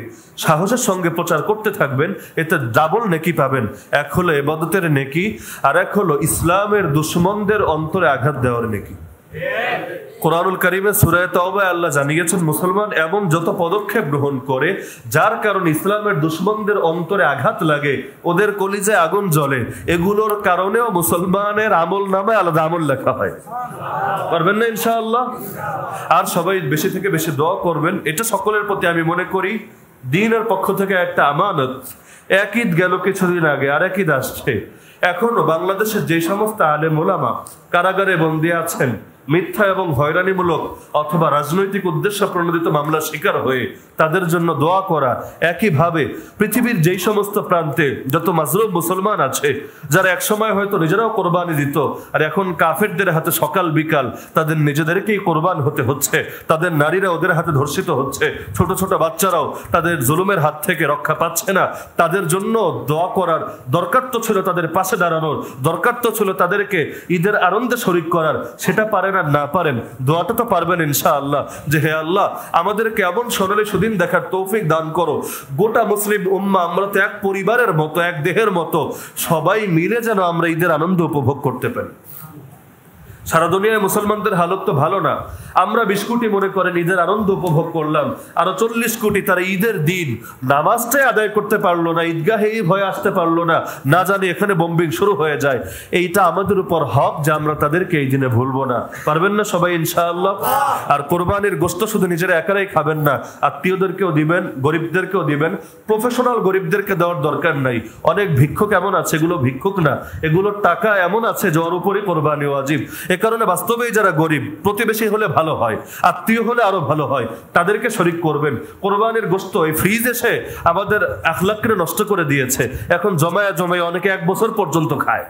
সাহসের সঙ্গে প্রচার করতে থাকবেন, এতে ডাবল নেকি পাবেন। এক হলো ইবাদতের নেকি, আর এক হলো ইসলামের দুশমনদের অন্তরে আঘাত দেওয়ার নেকি। কোরআনুল কারীমে সূরা তাওবায় আল্লাহ জানিয়েছেন, মুসলমান এমন যত পদক্ষেপ গ্রহণ করে যার কারণে ইসলামের দুশমনদের অন্তরে আঘাত লাগে, ওদের কলিজায় আগুন জ্বলে, এগুলোর কারণেও মুসলমানের আমল নামে আলাদা আমল লেখা হয়। পারবেন না ইনশাআল্লাহ? আর সবাই বেশি থেকে বেশি দোয়া করবেন, এটা সকলের প্রতি আমি মনে করি দ্বীনের পক্ষ থেকে একটা আমানত। এক ঈদ গেল কিছুদিন আগে, আর এক ঈদ আসছে। এখনো বাংলাদেশের যে সমস্ত আলেম ওলামা কারাগারে বন্দী আছেন, মিথ্যা এবং হয়রানিমূলক অথবা রাজনৈতিক উদ্দেশ্য প্রণোদিত মামলার শিকার হয়ে তাদের জন্য দোয়া করা। একইভাবে পৃথিবীর যেই সমস্ত প্রান্তে যত মাজলুম মুসলমান আছে, যারা একসময় হয়তো নিজেরাও কোরবানি দিত, আর এখন কাফেরদের হাতে সকাল বিকাল তাদের নিজেদেরকেই কোরবান হতে হচ্ছে, তাদের নারীরা ওদের হাতে ধর্ষিত হচ্ছে, ছোট ছোট বাচ্চারাও তাদের জুলুমের হাত থেকে রক্ষা পাচ্ছে না, তাদের জন্য দোয়া করার দরকার তো ছিল, তাদের পাশে দাঁড়ানোর দরকার তো ছিল, তাদেরকে ঈদের আনন্দে শরীক করার, সেটা পারেন পারেন আর না পারেন, দোয়াটা তো পারবেন ইনশাআল্লাহ, যে হে আল্লাহ আমাদেরকে এমন সোনালী সুদিন দেখার তৌফিক দান করো, গোটা মুসলিম উম্মাহ আমরা তো এক পরিবারের মতো, এক দেহের মতো, সবাই মিলে যেন আমরা ঈদের আনন্দ উপভোগ করতে পারি। সারা দুনিয়ায় মুসলমানদের হালত তো ভালো না। আমরা 20 কোটি মনে করেন ঈদের আনন্দ উপভোগ করলাম, আরো 40 কোটি তারা ঈদের দিন নামাজটাই আদায় করতে পারলো না, ঈদগাহে ভয়ে আসতে পারলো না, না জানি এখানে বোম্বিং শুরু হয়ে যায়। এইটা আমাদের উপর হক যে আমরা তাদেরকে এই দিনে ভুলবো না। পারবেন না সবাই ইনশাআল্লাহ? আর কোরবানির গোশত শুধু নিজেরা একারাই খাবেন না, আত্মীয়দেরকেও দিবেন, গরিবদেরকেও দিবেন। প্রফেশনাল গরিবদেরকে দেওয়ার দরকার নাই। অনেক ভিক্ষুক এমন আছে, এগুলো ভিক্ষুক না, এগুলোর টাকা এমন আছে যার উপরই কোরবানি ওয়াজিব। এ কারণে বাস্তবেই যারা গরিব, প্রতিবেশী হলে ভালো হয়, আত্মীয় হলে আরো ভালো হয়, তাদেরকে শরীক করবেন। কোরবানির গোশত এই ফ্রিজ এসে আমাদের আখলাককে নষ্ট করে দিয়েছে। এখন জমায়া জমায় অনেকে 1 বছর পর্যন্ত খায়,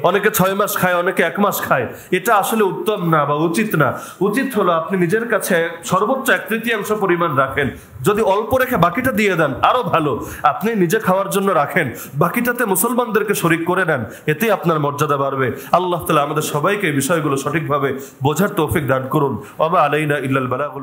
অনেকে 6 মাস খায়, অনেকে 1 মাস খায়। এটা আসলে উত্তম না বা উচিত না। উচিত হলো আপনি নিজের কাছে সর্বোচ্চ 1/3 পরিমাণ রাখেন। যদি অল্প রেখে বাকিটা দিয়ে দেন আরো ভালো। আপনি নিজে খাওয়ার জন্য রাখেন, বাকিটাতে মুসলমানদেরকে শরীক করে নেন, এতেই আপনার মর্যাদা বাড়বে। আল্লাহ তাআলা আমাদের সবাইকে এই বিষয়গুলো সঠিকভাবে বোঝার তৌফিক দান করুন। ওয়া মা আলাইনা ইল্লাল বালাগুল।